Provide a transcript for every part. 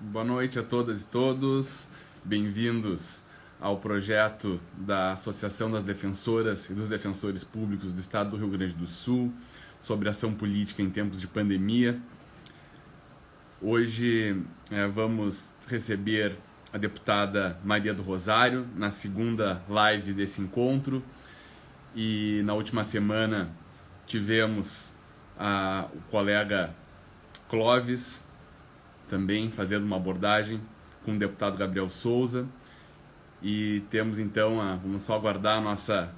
Boa noite a todas e todos. Bem-vindos ao projeto da Associação das Defensoras e dos Defensores Públicos do Estado do Rio Grande do Sul sobre ação política em tempos de pandemia. Hoje vamos receber a deputada Maria do Rosário na segunda live desse encontro, e na última semana tivemos o colega Clóvis também fazendo uma abordagem com o deputado Gabriel Souza, e temos então, vamos só aguardar a nossa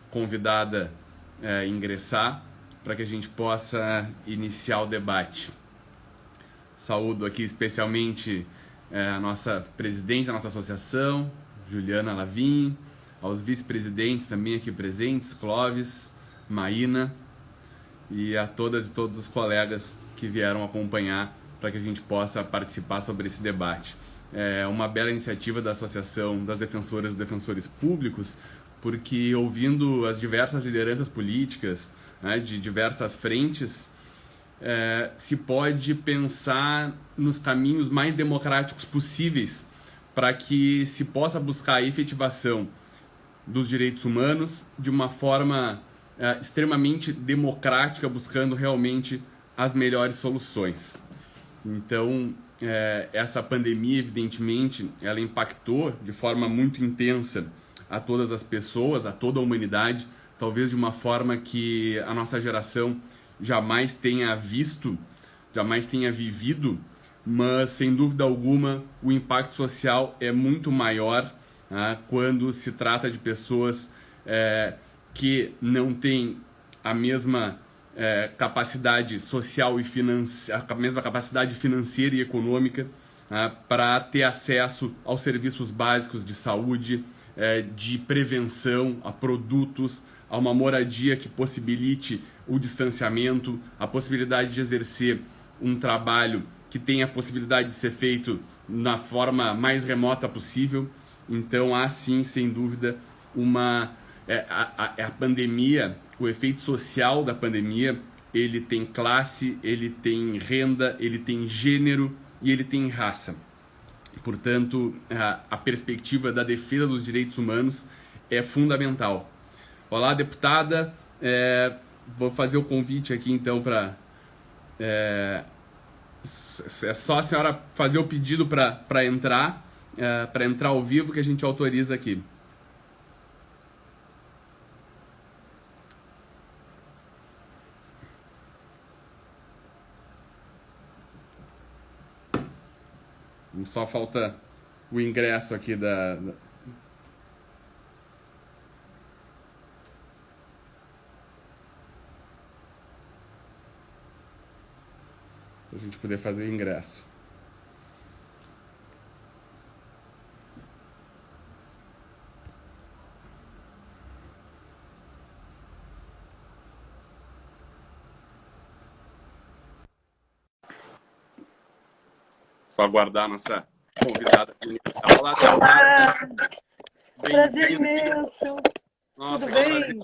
convidada ingressar para que a gente possa iniciar o debate. Saúdo aqui especialmente a nossa presidente da nossa associação, Juliana Lavin, aos vice-presidentes também aqui presentes, Clóvis, Maína, e a todas e todos os colegas que vieram acompanhar para que a gente possa participar sobre esse debate. É uma bela iniciativa da Associação das Defensoras e Defensores Públicos, porque ouvindo as diversas lideranças políticas, né, de diversas frentes, se pode pensar nos caminhos mais democráticos possíveis para que se possa buscar a efetivação dos direitos humanos de uma forma extremamente democrática, buscando realmente as melhores soluções. Então, essa pandemia, evidentemente, ela impactou de forma muito intensa a todas as pessoas, a toda a humanidade, talvez de uma forma que a nossa geração jamais tenha visto, jamais tenha vivido, mas, sem dúvida alguma, o impacto social é muito maior quando se trata de pessoas que não têm a mesma capacidade social e financeira, a mesma capacidade financeira e econômica para ter acesso aos serviços básicos de saúde, de prevenção, a produtos, a uma moradia que possibilite o distanciamento, a possibilidade de exercer um trabalho que tenha a possibilidade de ser feito na forma mais remota possível. Então há sim, sem dúvida, a pandemia, o efeito social da pandemia, ele tem classe, ele tem renda, ele tem gênero e ele tem raça. Portanto, a perspectiva da defesa dos direitos humanos é fundamental. Olá, deputada, vou fazer o convite aqui então para... É só a senhora fazer o pedido para entrar ao vivo que a gente autoriza aqui. Só falta o ingresso aqui a gente poder fazer o ingresso. Só aguardar a nossa convidada. Olá, prazer imenso. Nossa, tudo bem?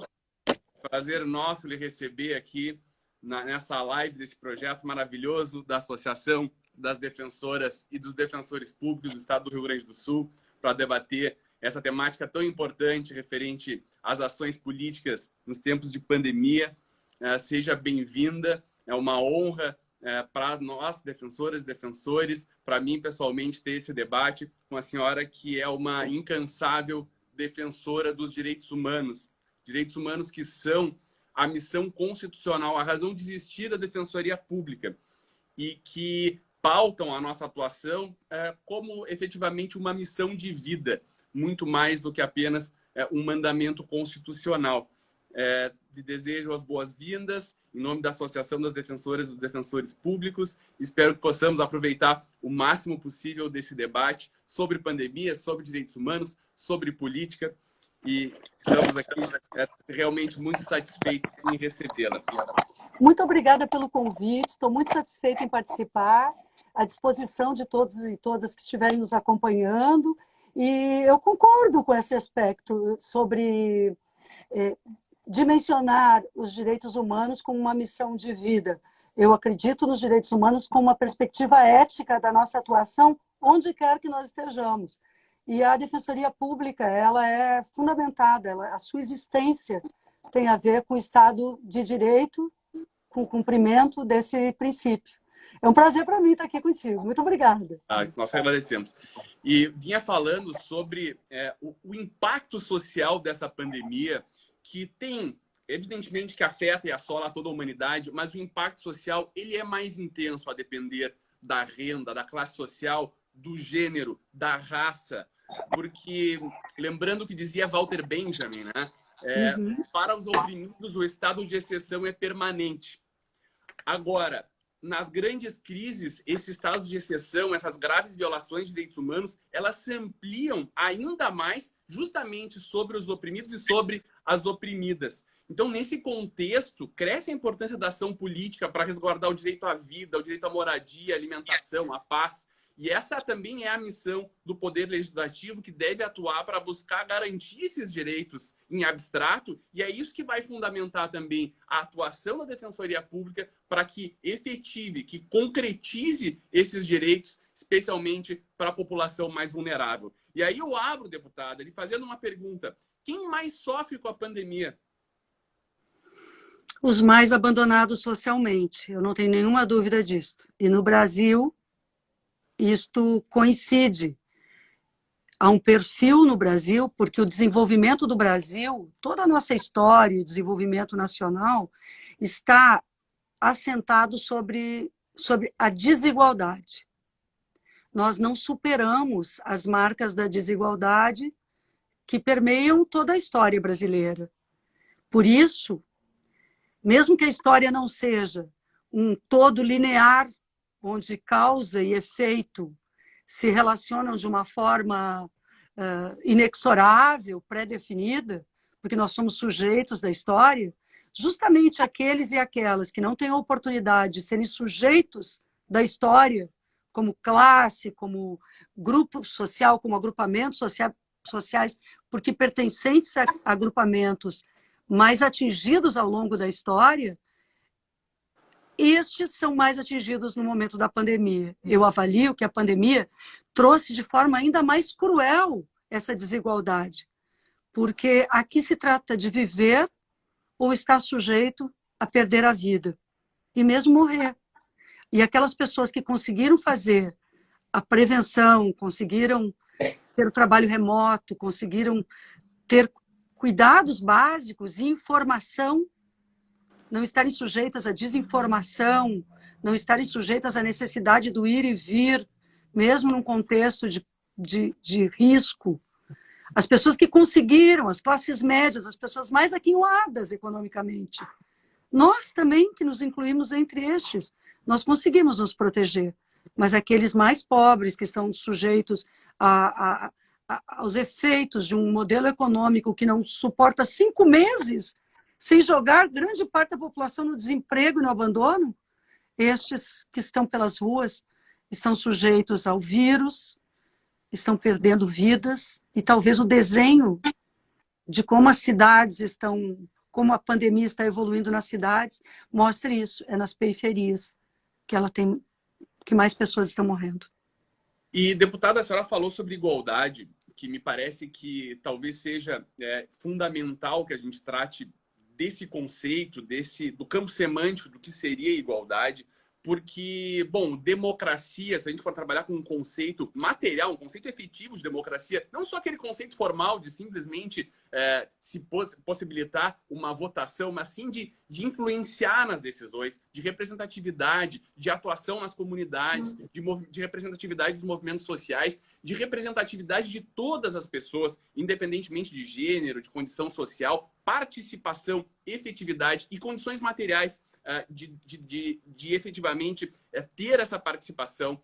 Prazer nosso lhe receber aqui nessa live desse projeto maravilhoso da Associação das Defensoras e dos Defensores Públicos do Estado do Rio Grande do Sul, para debater essa temática tão importante referente às ações políticas nos tempos de pandemia. Seja bem-vinda, é uma honra para nós, defensoras e defensores, para mim pessoalmente, ter esse debate com a senhora, que é uma incansável defensora dos direitos humanos que são a missão constitucional, a razão de existir da Defensoria Pública, e que pautam a nossa atuação como efetivamente uma missão de vida, muito mais do que apenas um mandamento constitucional. Desejo as boas-vindas em nome da Associação das Defensoras e dos Defensores Públicos. Espero que possamos aproveitar o máximo possível desse debate sobre pandemia, sobre direitos humanos, sobre política, e estamos aqui realmente muito satisfeitos em recebê-la. Muito obrigada pelo convite, estou muito satisfeita em participar, à disposição de todos e todas que estiverem nos acompanhando, e eu concordo com esse aspecto sobre dimensionar os direitos humanos como uma missão de vida. Eu acredito nos direitos humanos como uma perspectiva ética da nossa atuação onde quer que nós estejamos. E a Defensoria Pública, ela é fundamentada, a sua existência tem a ver com o Estado de Direito, com o cumprimento desse princípio. É um prazer para mim estar aqui contigo. Muito obrigada. Nós agradecemos. E vinha falando sobre o impacto social dessa pandemia, que tem, evidentemente, que afeta e assola toda a humanidade, mas o impacto social ele é mais intenso a depender da renda, da classe social, do gênero, da raça. Porque, lembrando o que dizia Walter Benjamin, né? Para os oprimidos, o estado de exceção é permanente. Agora, nas grandes crises, esse estado de exceção, essas graves violações de direitos humanos, elas se ampliam ainda mais justamente sobre os oprimidos e sobre as oprimidas. Então, nesse contexto, cresce a importância da ação política para resguardar o direito à vida, o direito à moradia, à alimentação, à paz. E essa também é a missão do Poder Legislativo, que deve atuar para buscar garantir esses direitos em abstrato, e é isso que vai fundamentar também a atuação da Defensoria Pública para que efetive, que concretize esses direitos, especialmente para a população mais vulnerável. E aí eu abro, deputada, lhe fazendo uma pergunta: quem mais sofre com a pandemia? Os mais abandonados socialmente, eu não tenho nenhuma dúvida disso. E no Brasil, isto coincide. Há um perfil no Brasil, porque o desenvolvimento do Brasil, toda a nossa história, o desenvolvimento nacional, está assentado sobre a desigualdade. Nós não superamos as marcas da desigualdade que permeiam toda a história brasileira. Por isso, mesmo que a história não seja um todo linear, onde causa e efeito se relacionam de uma forma inexorável, pré-definida, porque nós somos sujeitos da história, justamente aqueles e aquelas que não têm a oportunidade de serem sujeitos da história, como classe, como grupo social, como agrupamentos sociais, porque pertencentes a agrupamentos mais atingidos ao longo da história, estes são mais atingidos no momento da pandemia. Eu avalio que a pandemia trouxe de forma ainda mais cruel essa desigualdade, porque aqui se trata de viver ou estar sujeito a perder a vida, e mesmo morrer. E aquelas pessoas que conseguiram fazer a prevenção, conseguiram ter o trabalho remoto, conseguiram ter cuidados básicos e informação, não estarem sujeitas à desinformação, não estarem sujeitas à necessidade do ir e vir, mesmo num contexto de risco. As pessoas que conseguiram, as classes médias, as pessoas mais aquinhoadas economicamente. Nós também, que nos incluímos entre estes, nós conseguimos nos proteger. Mas aqueles mais pobres, que estão sujeitos aos efeitos de um modelo econômico que não suporta 5 meses, sem jogar grande parte da população no desemprego e no abandono, estes que estão pelas ruas estão sujeitos ao vírus, estão perdendo vidas, e talvez o desenho de como as cidades estão, como a pandemia está evoluindo nas cidades, mostre isso. É nas periferias que mais pessoas estão morrendo. E, deputada, a senhora falou sobre igualdade, que me parece que talvez seja fundamental que a gente trate desse conceito, do campo semântico do que seria igualdade, porque, bom, democracia, se a gente for trabalhar com um conceito material, um conceito efetivo de democracia, não só aquele conceito formal de simplesmente se possibilitar uma votação, mas sim de influenciar nas decisões, de representatividade, de atuação nas comunidades, de representatividade dos movimentos sociais, de representatividade de todas as pessoas, independentemente de gênero, de condição social, participação, efetividade e condições materiais de efetivamente ter essa participação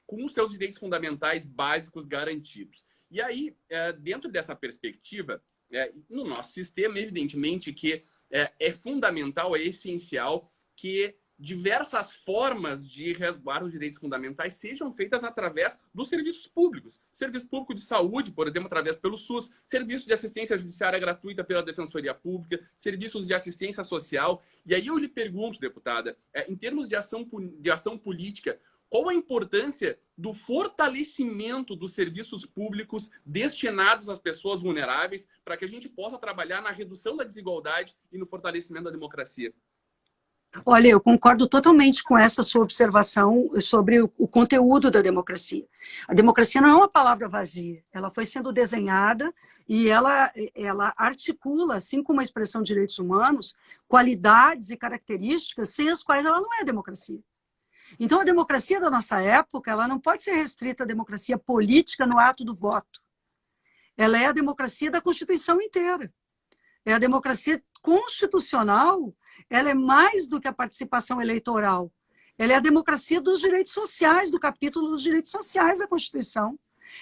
com os seus direitos fundamentais básicos garantidos. E aí, dentro dessa perspectiva, no nosso sistema, evidentemente que é fundamental, é essencial que diversas formas de resguardo dos direitos fundamentais sejam feitas através dos serviços públicos. Serviço público de saúde, por exemplo, através pelo SUS, serviço de assistência judiciária gratuita pela Defensoria Pública, serviços de assistência social. E aí eu lhe pergunto, deputada, em termos de ação política, qual a importância do fortalecimento dos serviços públicos destinados às pessoas vulneráveis para que a gente possa trabalhar na redução da desigualdade e no fortalecimento da democracia? Olha, eu concordo totalmente com essa sua observação sobre o conteúdo da democracia. A democracia não é uma palavra vazia, ela foi sendo desenhada e ela articula, assim como a expressão de direitos humanos, qualidades e características sem as quais ela não é democracia. Então, a democracia da nossa época, ela não pode ser restrita à democracia política no ato do voto. Ela é a democracia da Constituição inteira. É a democracia constitucional, ela é mais do que a participação eleitoral. Ela é a democracia dos direitos sociais, do capítulo dos direitos sociais da Constituição.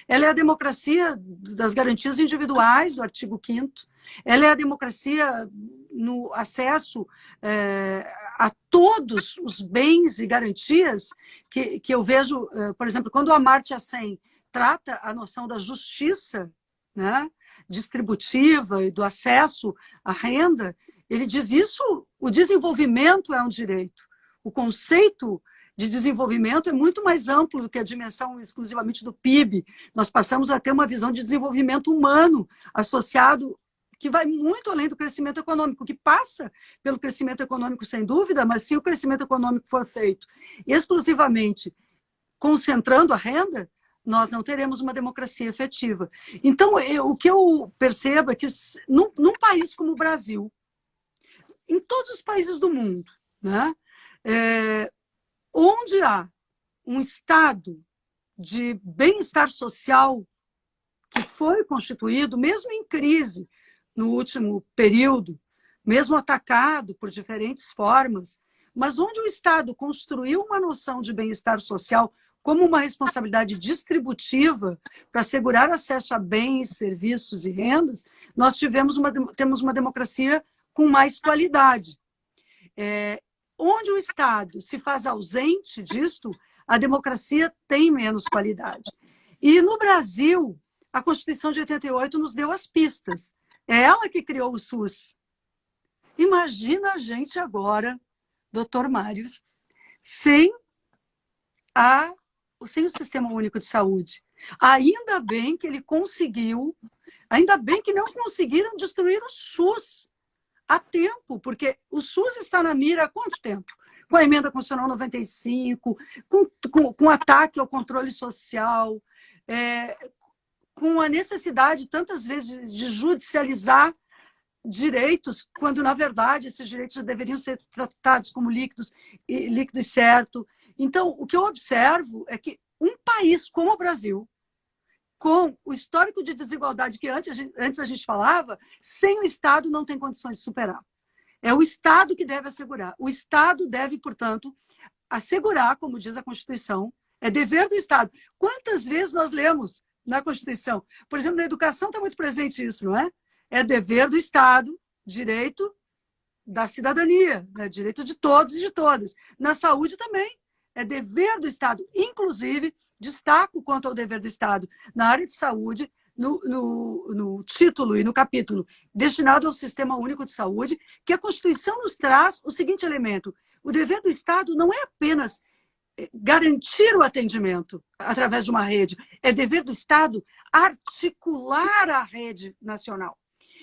Ela é a democracia das garantias individuais, do artigo 5º. Ela é a democracia no acesso a todos os bens e garantias que eu vejo, por exemplo, quando o Amartya Sen trata a noção da justiça, né, distributiva e do acesso à renda, ele diz isso, o desenvolvimento é um direito. O conceito de desenvolvimento é muito mais amplo do que a dimensão exclusivamente do PIB. Nós passamos a ter uma visão de desenvolvimento humano associado, que vai muito além do crescimento econômico, que passa pelo crescimento econômico, sem dúvida, mas se o crescimento econômico for feito exclusivamente concentrando a renda, nós não teremos uma democracia efetiva. Então, o que eu percebo é que num país como o Brasil, em todos os países do mundo, né, onde há um estado de bem-estar social que foi constituído, mesmo em crise no último período, mesmo atacado por diferentes formas, mas onde o Estado construiu uma noção de bem-estar social como uma responsabilidade distributiva para assegurar acesso a bens, serviços e rendas, nós temos uma democracia com mais qualidade. Onde o Estado se faz ausente disto, a democracia tem menos qualidade. E no Brasil, a Constituição de 88 nos deu as pistas. É ela que criou o SUS. Imagina a gente agora, doutor Mário, sem o Sistema Único de Saúde. Ainda bem que ele conseguiu, ainda bem que não conseguiram destruir o SUS a tempo, porque o SUS está na mira há quanto tempo? Com a emenda constitucional 95, com ataque ao controle social, com a necessidade, tantas vezes, de judicializar direitos, quando, na verdade, esses direitos já deveriam ser tratados como líquidos e certo. Então, o que eu observo é que um país como o Brasil, com o histórico de desigualdade que antes a gente falava, sem o Estado não tem condições de superar. É o Estado que deve assegurar. O Estado deve, portanto, assegurar, como diz a Constituição, é dever do Estado. Quantas vezes nós lemos na Constituição? Por exemplo, na educação está muito presente isso, não é? É dever do Estado, direito da cidadania, né? Direito de todos e de todas. Na saúde também. É dever do Estado. Inclusive, destaco quanto ao dever do Estado na área de saúde, no título e no capítulo destinado ao Sistema Único de Saúde, que a Constituição nos traz o seguinte elemento: o dever do Estado não é apenas garantir o atendimento através de uma rede, é dever do Estado articular a rede nacional.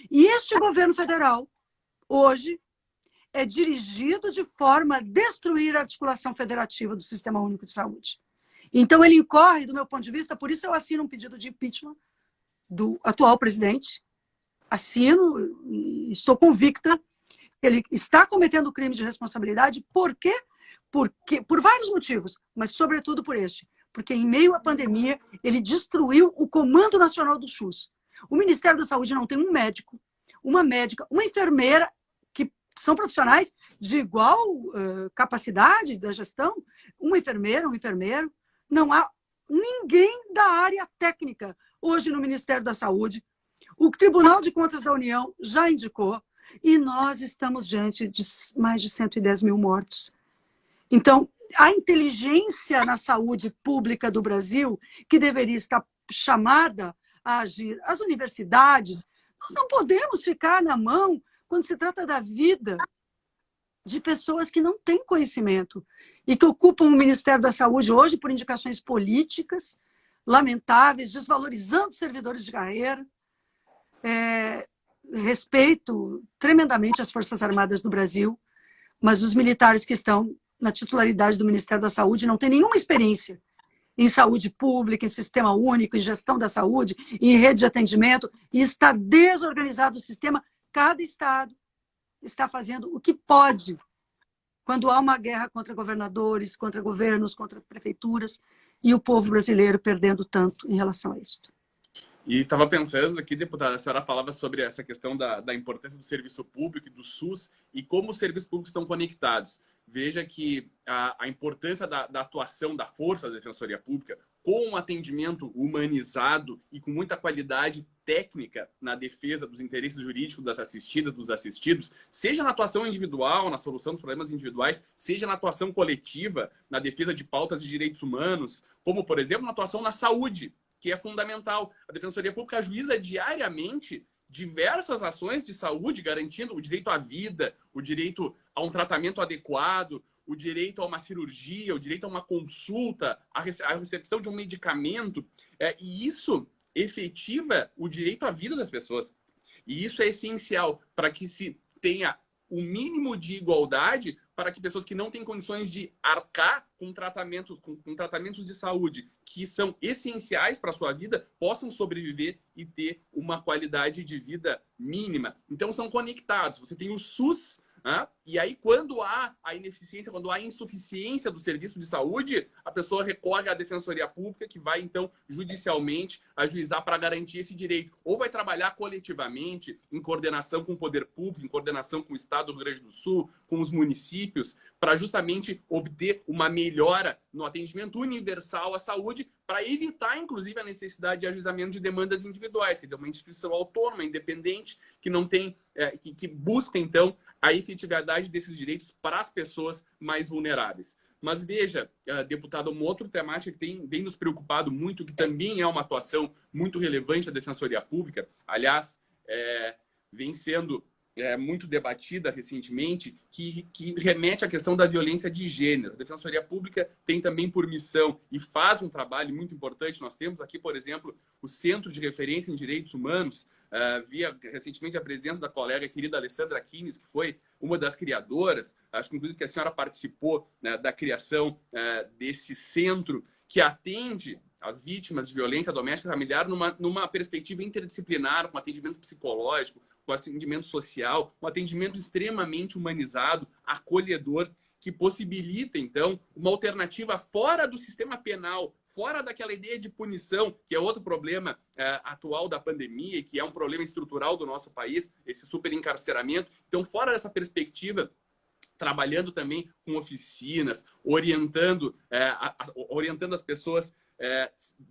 E este governo federal, hoje, é dirigido de forma a destruir a articulação federativa do Sistema Único de Saúde. Então, ele incorre, do meu ponto de vista, por isso eu assino um pedido de impeachment do atual presidente, assino e estou convicta que ele está cometendo crime de responsabilidade. Por quê? Por vários motivos, mas sobretudo por este. Porque em meio à pandemia, ele destruiu o Comando Nacional do SUS. O Ministério da Saúde não tem um médico, uma médica, uma enfermeira, que são profissionais de igual capacidade da gestão, uma enfermeira, um enfermeiro. Não há ninguém da área técnica hoje no Ministério da Saúde. O Tribunal de Contas da União já indicou, e nós estamos diante de mais de 110 mil mortos. Então, a inteligência na saúde pública do Brasil, que deveria estar chamada a agir, as universidades, nós não podemos ficar na mão quando se trata da vida de pessoas que não têm conhecimento e que ocupam o Ministério da Saúde hoje por indicações políticas lamentáveis, desvalorizando servidores de carreira. Respeito tremendamente as Forças Armadas do Brasil, mas os militares que estão na titularidade do Ministério da Saúde não têm nenhuma experiência em saúde pública, em sistema único, em gestão da saúde, em rede de atendimento, e está desorganizado o sistema. Cada estado está fazendo o que pode quando há uma guerra contra governadores, contra governos, contra prefeituras, e o povo brasileiro perdendo tanto em relação a isso. E estava pensando aqui, deputada, a senhora falava sobre essa questão da importância do serviço público e do SUS e como os serviços públicos estão conectados. Veja que a importância da atuação da força da Defensoria Pública com um atendimento humanizado e com muita qualidade técnica na defesa dos interesses jurídicos das assistidas, dos assistidos, seja na atuação individual, na solução dos problemas individuais, seja na atuação coletiva, na defesa de pautas de direitos humanos, como, por exemplo, na atuação na saúde, que é fundamental. A Defensoria Pública ajuiza diariamente diversas ações de saúde, garantindo o direito à vida, o direito a um tratamento adequado, o direito a uma cirurgia, o direito a uma consulta, a recepção de um medicamento. E isso efetiva o direito à vida das pessoas. E isso é essencial para que se tenha o mínimo de igualdade para que pessoas que não têm condições de arcar com tratamentos de saúde que são essenciais para a sua vida possam sobreviver e ter uma qualidade de vida mínima. Então são conectados. Você tem o SUS, e aí quando há a ineficiência, quando há a insuficiência do serviço de saúde, a pessoa recorre à Defensoria Pública, que vai então judicialmente ajuizar para garantir esse direito. Ou vai trabalhar coletivamente, em coordenação com o poder público, em coordenação com o Estado do Rio Grande do Sul, com os municípios, para justamente obter uma melhora no atendimento universal à saúde, para evitar, inclusive, a necessidade de ajuizamento de demandas individuais. Seja uma instituição autônoma, independente, que não tem, que busca, então, a efetividade desses direitos para as pessoas mais vulneráveis. Mas veja, deputado, uma outra temática que vem nos preocupado muito, que também é uma atuação muito relevante da Defensoria Pública, aliás, vem sendo muito debatida recentemente, que remete à questão da violência de gênero. A Defensoria Pública tem também por missão e faz um trabalho muito importante. Nós temos aqui, por exemplo, o Centro de Referência em Direitos Humanos, via recentemente a presença da colega querida Alessandra Kines, que foi uma das criadoras, acho que inclusive que a senhora participou, né, da criação desse centro que atende as vítimas de violência doméstica e familiar numa perspectiva interdisciplinar, com atendimento psicológico, com atendimento social, um atendimento extremamente humanizado, acolhedor, que possibilita, então, uma alternativa fora do sistema penal, fora daquela ideia de punição, que é outro problema atual da pandemia e que é um problema estrutural do nosso país, esse superencarceramento. Então, fora dessa perspectiva, trabalhando também com oficinas, orientando as pessoas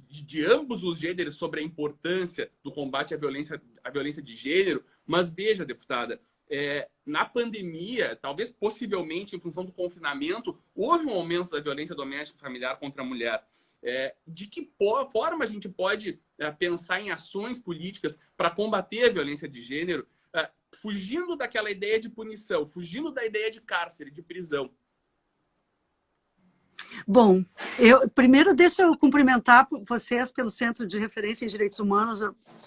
de ambos os gêneros sobre a importância do combate à violência de gênero. Mas veja, deputada, na pandemia, talvez possivelmente em função do confinamento, houve um aumento da violência doméstica e familiar contra a mulher. De que forma a gente pode pensar em ações políticas para combater a violência de gênero, fugindo daquela ideia de punição, fugindo da ideia de cárcere, de prisão? Bom, primeiro deixa eu cumprimentar vocês pelo Centro de Referência em Direitos Humanos.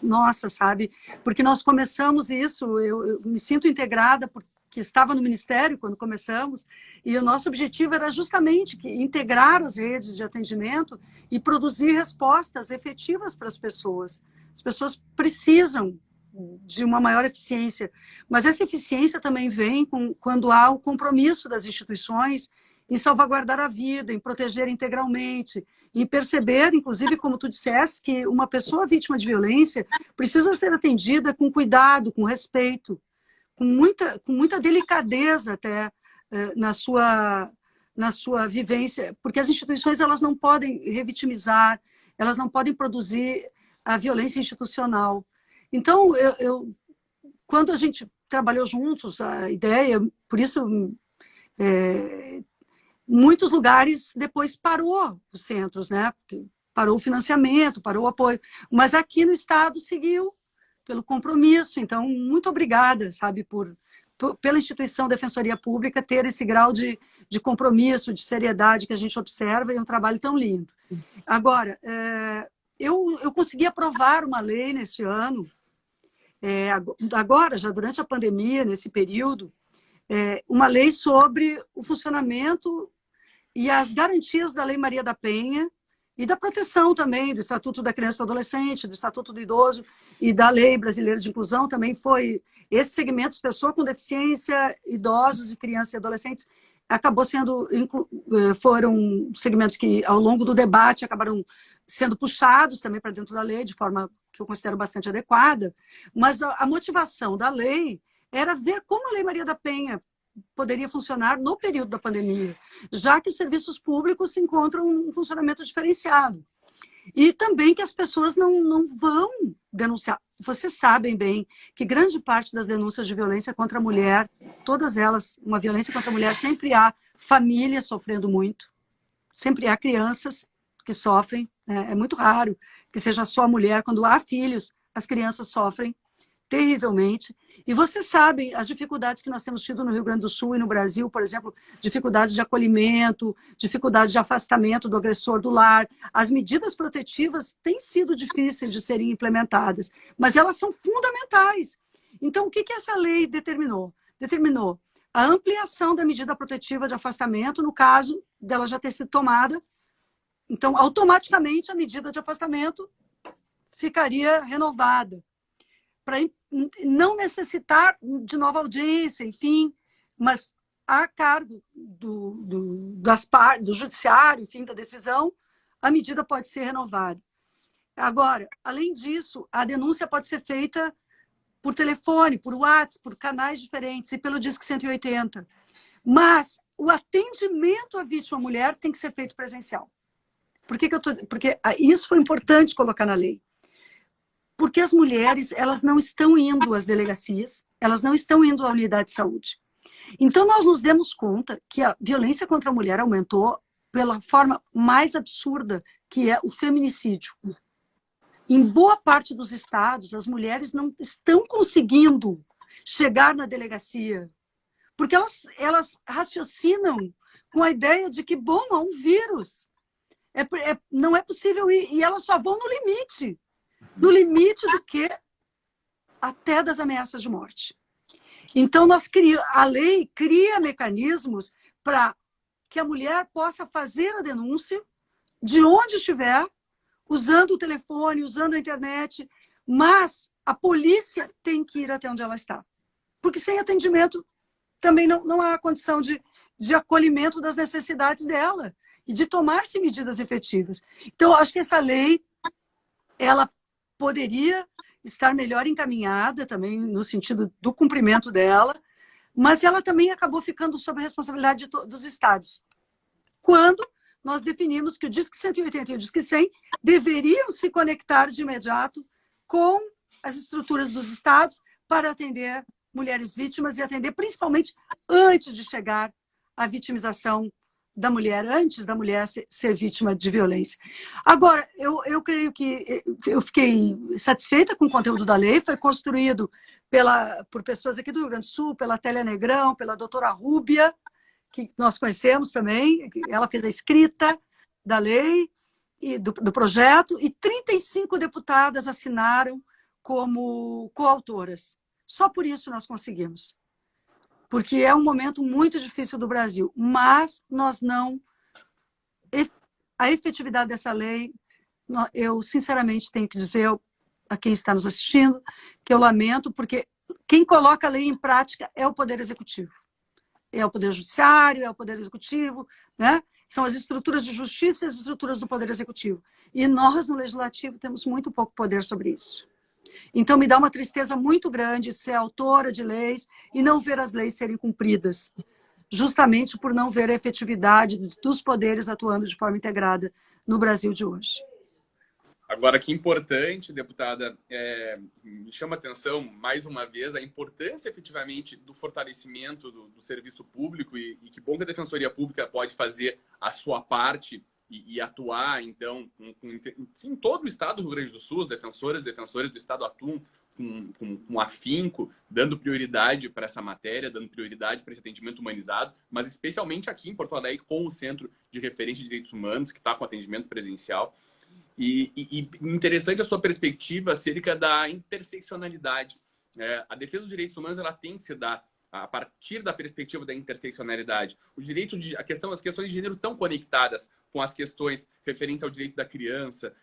Nossa, sabe? Porque nós começamos isso, eu me sinto integrada, porque estava no Ministério quando começamos, e o nosso objetivo era justamente integrar as redes de atendimento e produzir respostas efetivas para as pessoas. As pessoas precisam de uma maior eficiência, mas essa eficiência também vem quando há o compromisso das instituições em salvaguardar a vida, em proteger integralmente, em perceber, inclusive, como tu disseste, que uma pessoa vítima de violência precisa ser atendida com cuidado, com respeito, com muita delicadeza até na sua vivência, porque as instituições elas não podem revitimizar, elas não podem produzir a violência institucional. Então, quando a gente trabalhou juntos, a ideia, por isso, muitos lugares depois parou os centros, né? Porque parou o financiamento, parou o apoio, mas aqui no Estado seguiu pelo compromisso. Então, muito obrigada, sabe, por pela instituição Defensoria Pública, ter esse grau de compromisso, de seriedade que a gente observa, e é um trabalho tão lindo. Agora, eu consegui aprovar uma lei neste ano, agora, já durante a pandemia, nesse período, uma lei sobre o funcionamento e as garantias da Lei Maria da Penha e da proteção também do Estatuto da Criança e do Adolescente, do Estatuto do Idoso e da Lei Brasileira de Inclusão. Também foi esse segmento, pessoas com deficiência, idosos e crianças e adolescentes, foram segmentos que, ao longo do debate, acabaram sendo puxados também para dentro da lei, de forma que eu considero bastante adequada, mas a motivação da lei era ver como a Lei Maria da Penha poderia funcionar no período da pandemia, já que os serviços públicos se encontram em um funcionamento diferenciado. E também que as pessoas não vão denunciar. Vocês sabem bem que grande parte das denúncias de violência contra a mulher, todas elas, uma violência contra a mulher, sempre há famílias sofrendo muito, sempre há crianças que sofrem, né? É muito raro que seja só a mulher. Quando há filhos, as crianças sofrem terrivelmente. E vocês sabem as dificuldades que nós temos tido no Rio Grande do Sul e no Brasil, por exemplo, dificuldades de acolhimento, dificuldades de afastamento do agressor do lar. As medidas protetivas têm sido difíceis de serem implementadas, mas elas são fundamentais. Então, o que essa lei determinou? Determinou a ampliação da medida protetiva de afastamento no caso dela já ter sido tomada. Então, automaticamente, a medida de afastamento ficaria renovada, para não necessitar de nova audiência, enfim, mas a cargo do judiciário, enfim, da decisão, a medida pode ser renovada. Agora, além disso, a denúncia pode ser feita por telefone, por WhatsApp, por canais diferentes e pelo Disque 180. Mas o atendimento à vítima mulher tem que ser feito presencial. Porque isso foi importante colocar na lei. Porque as mulheres, elas não estão indo às delegacias, elas não estão indo à unidade de saúde. Então, nós nos demos conta que a violência contra a mulher aumentou pela forma mais absurda, que é o feminicídio. Em boa parte dos estados, as mulheres não estão conseguindo chegar na delegacia, porque elas raciocinam com a ideia de que, bom, há um vírus, não é possível ir, e elas só vão no limite. No limite do que até das ameaças de morte. Então, a lei cria mecanismos para que a mulher possa fazer a denúncia de onde estiver, usando o telefone, usando a internet, mas a polícia tem que ir até onde ela está. Porque sem atendimento também não há condição de acolhimento das necessidades dela e de tomar-se medidas efetivas. Então, acho que essa lei, ela poderia estar melhor encaminhada também no sentido do cumprimento dela, mas ela também acabou ficando sob a responsabilidade dos estados. Quando nós definimos que o Disque 180 e o Disque 100 deveriam se conectar de imediato com as estruturas dos estados para atender mulheres vítimas e atender principalmente antes de chegar à vitimização da mulher, antes da mulher ser vítima de violência. Agora, eu creio que eu fiquei satisfeita com o conteúdo da lei, foi construído por pessoas aqui do Rio Grande do Sul, pela Télia Negrão, pela doutora Rúbia, que nós conhecemos também, ela fez a escrita da lei, e do projeto, e 35 deputadas assinaram como coautoras. Só por isso nós conseguimos. Porque é um momento muito difícil do Brasil, mas nós não... A efetividade dessa lei, eu sinceramente tenho que dizer a quem está nos assistindo que eu lamento, porque quem coloca a lei em prática é o Poder Executivo. É o Poder Judiciário, é o Poder Executivo, né? São as estruturas de justiça e as estruturas do Poder Executivo. E nós, no Legislativo, temos muito pouco poder sobre isso. Então, me dá uma tristeza muito grande ser autora de leis e não ver as leis serem cumpridas, justamente por não ver a efetividade dos poderes atuando de forma integrada no Brasil de hoje. Agora, que importante, deputada, me chama a atenção, mais uma vez, a importância, efetivamente, do fortalecimento do serviço público e que bom que a Defensoria Pública pode fazer a sua parte e atuar, então, em todo o estado do Rio Grande do Sul, os defensores do estado atuam com afinco, dando prioridade para essa matéria, dando prioridade para esse atendimento humanizado, mas especialmente aqui em Porto Alegre, com o Centro de Referência de Direitos Humanos, que está com atendimento presencial. E interessante a sua perspectiva acerca da interseccionalidade. A defesa dos direitos humanos ela tem que se dar a partir da perspectiva da interseccionalidade. As questões de gênero estão conectadas com as questões referentes ao direito da criança,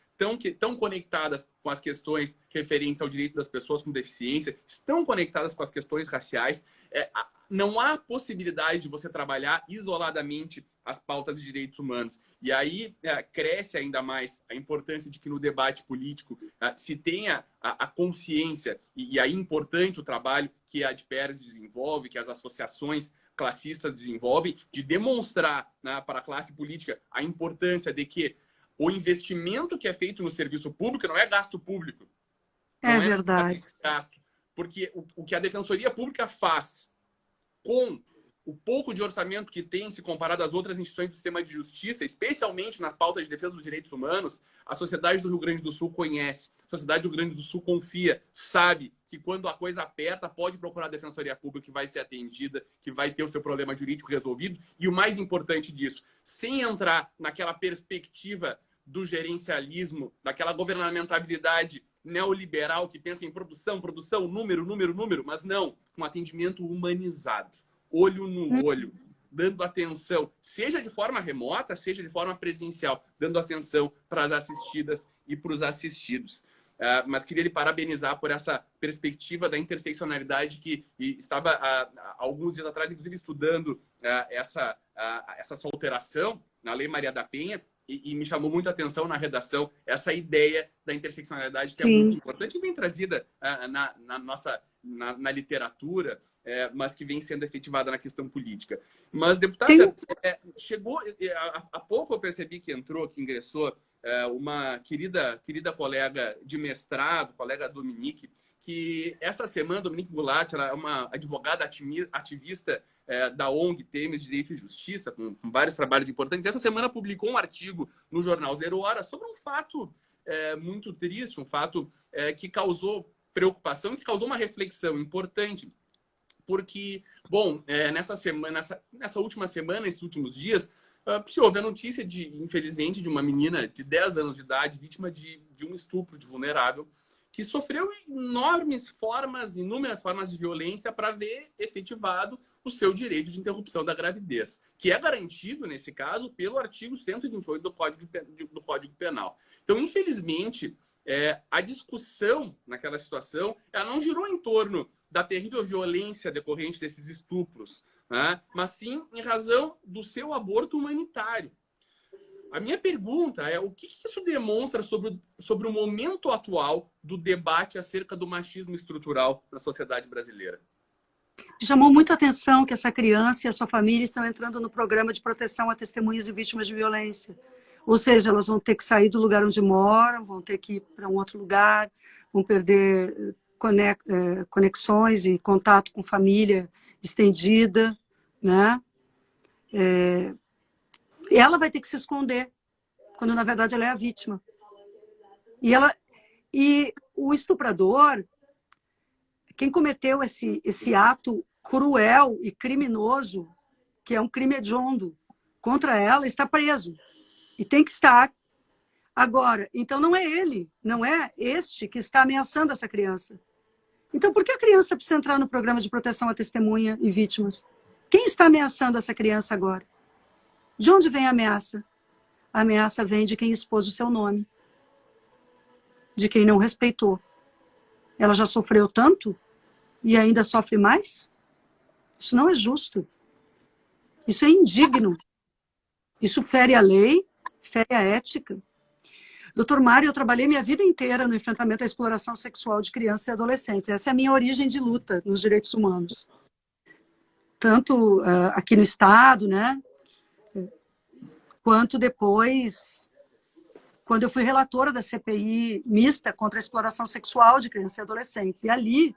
estão conectadas com as questões referentes ao direito das pessoas com deficiência, estão conectadas com as questões raciais. Não há possibilidade de você trabalhar isoladamente as pautas de direitos humanos. E aí cresce ainda mais a importância de que no debate político se tenha a consciência, e aí é importante o trabalho que a ADPERS desenvolve, que as associações classistas desenvolvem, de demonstrar para a classe política a importância de que o investimento que é feito no serviço público não é gasto público. É verdade. Gasto, porque o que a Defensoria Pública faz com o pouco de orçamento que tem se comparado às outras instituições do sistema de justiça, especialmente na pauta de defesa dos direitos humanos, a sociedade do Rio Grande do Sul conhece, a sociedade do Rio Grande do Sul confia, sabe que quando a coisa aperta, pode procurar a Defensoria Pública que vai ser atendida, que vai ter o seu problema jurídico resolvido. E o mais importante disso, sem entrar naquela perspectiva do gerencialismo, daquela governamentabilidade neoliberal que pensa em produção, número, mas não, um atendimento humanizado, olho no olho, dando atenção, seja de forma remota, seja de forma presencial, dando atenção para as assistidas e para os assistidos. Mas queria lhe parabenizar por essa perspectiva da interseccionalidade que estava há alguns dias atrás, inclusive, estudando essa sua alteração na Lei Maria da Penha, e me chamou muito a atenção na redação essa ideia da interseccionalidade que Sim. é muito importante e bem trazida na literatura, mas que vem sendo efetivada na questão política. Mas, deputada, chegou... Há pouco eu percebi que ingressou uma querida colega de mestrado, colega Dominique, que essa semana, Dominique Goulart, ela é uma advogada ativista da ONG Temes Direito e Justiça, com vários trabalhos importantes. Essa semana publicou um artigo no jornal Zero Hora sobre um fato muito triste, um fato que causou preocupação, que causou uma reflexão importante. Porque, bom, nessa última semana, esses últimos dias, se houve a notícia, infelizmente, de uma menina de 10 anos de idade, vítima de um estupro de vulnerável, que sofreu inúmeras formas de violência para ver efetivado o seu direito de interrupção da gravidez, que é garantido, nesse caso, pelo artigo 128 do Código Penal. Então, infelizmente, a discussão naquela situação ela não girou em torno da terrível violência decorrente desses estupros, né? Mas sim em razão do seu aborto humanitário. A minha pergunta é o que isso demonstra sobre o momento atual do debate acerca do machismo estrutural na sociedade brasileira? Chamou muito a atenção que essa criança e a sua família estão entrando no programa de proteção a testemunhas e vítimas de violência. Ou seja, elas vão ter que sair do lugar onde moram, vão ter que ir para um outro lugar, vão perder conexões e contato com família estendida, né? Ela vai ter que se esconder, quando na verdade ela é a vítima. E o estuprador, quem cometeu esse ato cruel e criminoso, que é um crime hediondo contra ela, está preso. E tem que estar. Agora, então não é ele, não é este que está ameaçando essa criança. Então por que a criança precisa entrar no programa de proteção à testemunha e vítimas? Quem está ameaçando essa criança agora? De onde vem a ameaça? A ameaça vem de quem expôs o seu nome. De quem não respeitou. Ela já sofreu tanto e ainda sofre mais? Isso não é justo. Isso é indigno. Isso fere a lei, fere a ética. Doutor Mário, eu trabalhei minha vida inteira no enfrentamento à exploração sexual de crianças e adolescentes. Essa é a minha origem de luta nos direitos humanos. Tanto aqui no Estado, né? Quanto depois, quando eu fui relatora da CPI mista contra a exploração sexual de crianças e adolescentes. E ali,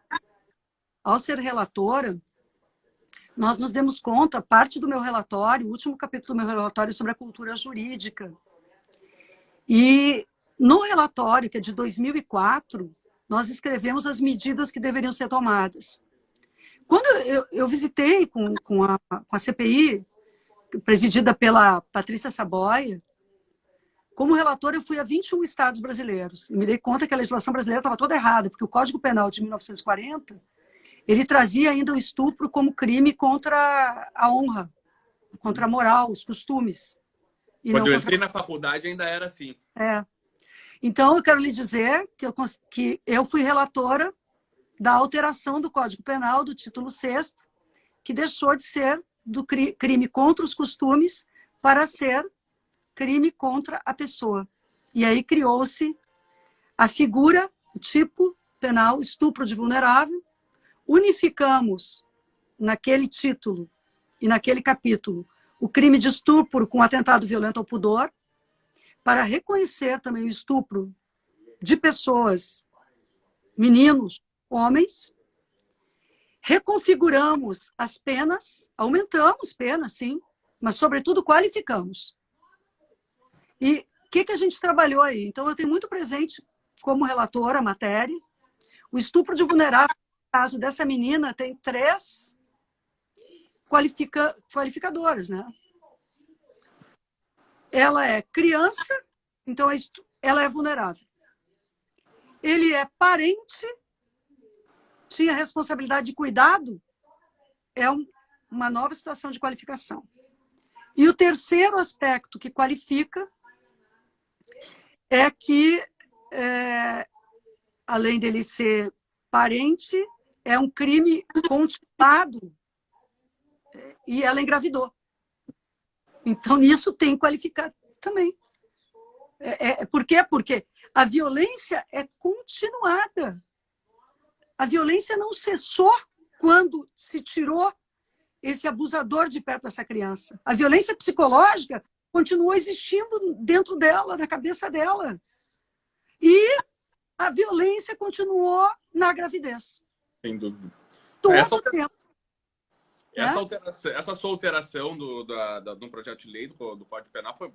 ao ser relatora, nós nos demos conta, parte do meu relatório, o último capítulo do meu relatório sobre a cultura jurídica E no relatório, que é de 2004, nós escrevemos as medidas que deveriam ser tomadas. Quando eu visitei com a CPI, presidida pela Patrícia Saboia, como relatora, eu fui a 21 estados brasileiros e me dei conta que a legislação brasileira estava toda errada, porque o Código Penal de 1940, ele trazia ainda o estupro como crime contra a honra, contra a moral, os costumes. E quando eu entrei na faculdade ainda era assim. Então, eu quero lhe dizer que eu fui relatora da alteração do Código Penal, do título 6º, que deixou de ser do crime contra os costumes para ser crime contra a pessoa. E aí criou-se a figura, o tipo penal, estupro de vulnerável, unificamos naquele título e naquele capítulo o crime de estupro com atentado violento ao pudor, para reconhecer também o estupro de pessoas, meninos, homens. Reconfiguramos as penas, aumentamos penas, sim, mas, sobretudo, qualificamos. E o que a gente trabalhou aí? Então, eu tenho muito presente, como relatora, a matéria. O estupro de vulnerável, no caso dessa menina, tem 3 qualificadores, né? Ela é criança, então ela é vulnerável. Ele é parente, tinha responsabilidade de cuidado, é uma nova situação de qualificação. E o terceiro aspecto que qualifica é que, além dele ser parente, é um crime continuado e ela engravidou. Então, isso tem que qualificar também. Por quê? Porque a violência é continuada. A violência não cessou quando se tirou esse abusador de perto dessa criança. A violência psicológica continuou existindo dentro dela, na cabeça dela. E a violência continuou na gravidez. Sem dúvida. Todo o tempo. Essa sua alteração do projeto de lei do Código Penal foi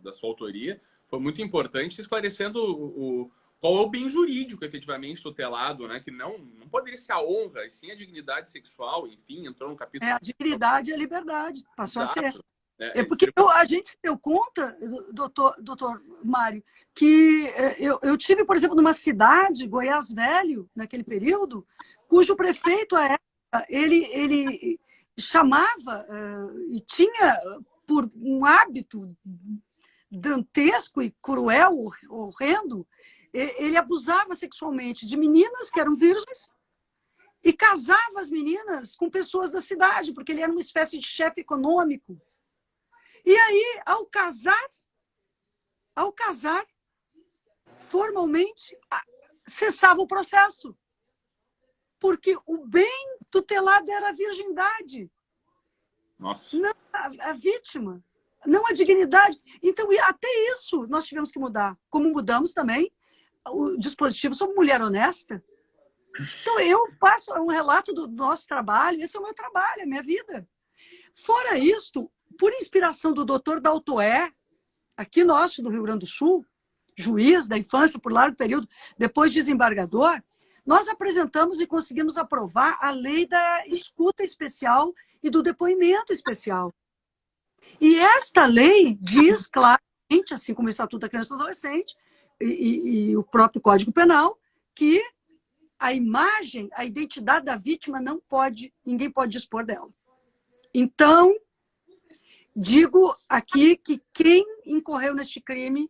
da sua autoria, foi muito importante, esclarecendo qual é o bem jurídico efetivamente tutelado, né? Que não poderia ser a honra, e sim a dignidade sexual, enfim, entrou no capítulo... A dignidade e a liberdade, passou Exato. a ser. Porque a gente se deu conta, doutor Mário, que eu tive, por exemplo, numa cidade, Goiás Velho, naquele período, cujo prefeito, à época, ele chamava e tinha, por um hábito dantesco e cruel, horrendo, ele abusava sexualmente de meninas que eram virgens e casava as meninas com pessoas da cidade, porque ele era uma espécie de chefe econômico. E aí, ao casar, formalmente, cessava o processo. Porque o bem tutelado era a virgindade. Nossa. Não a vítima, não a dignidade. Então, até isso nós tivemos que mudar. Como mudamos também o dispositivo sobre mulher honesta. Então, eu faço um relato do nosso trabalho, esse é o meu trabalho, é a minha vida. Fora isto, por inspiração do doutor Daltoé, aqui nosso do Rio Grande do Sul, juiz da infância por largo período, depois desembargador, nós apresentamos e conseguimos aprovar a lei da escuta especial e do depoimento especial. E esta lei diz claramente, assim como o Estatuto da Criança e do Adolescente e o próprio Código Penal, que a imagem, a identidade da vítima ninguém pode dispor dela. Então, digo aqui que quem incorreu neste crime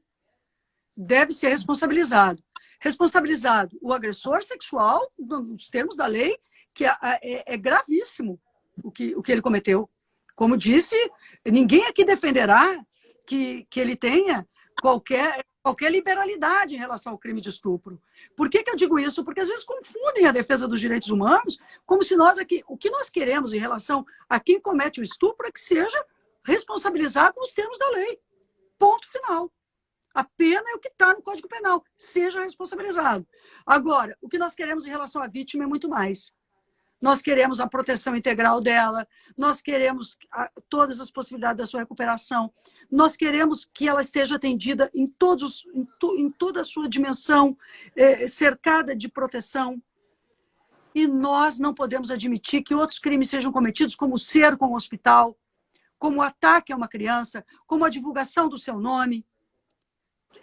deve ser responsabilizado. Responsabilizado o agressor sexual, nos termos da lei, que é gravíssimo o que ele cometeu. Como disse, ninguém aqui defenderá que ele tenha qualquer liberalidade em relação ao crime de estupro. Por que eu digo isso? Porque às vezes confundem a defesa dos direitos humanos como se nós aqui... O que nós queremos em relação a quem comete o estupro é que seja responsabilizado nos termos da lei. Ponto final. A pena é o que está no Código Penal. Seja responsabilizado. Agora, o que nós queremos em relação à vítima é muito mais. nós queremos a proteção integral dela, nós queremos todas as possibilidades da sua recuperação, nós queremos que ela esteja atendida em toda a sua dimensão, cercada de proteção. E nós não podemos admitir que outros crimes sejam cometidos, como o cerco a um hospital, como o ataque a uma criança, como a divulgação do seu nome.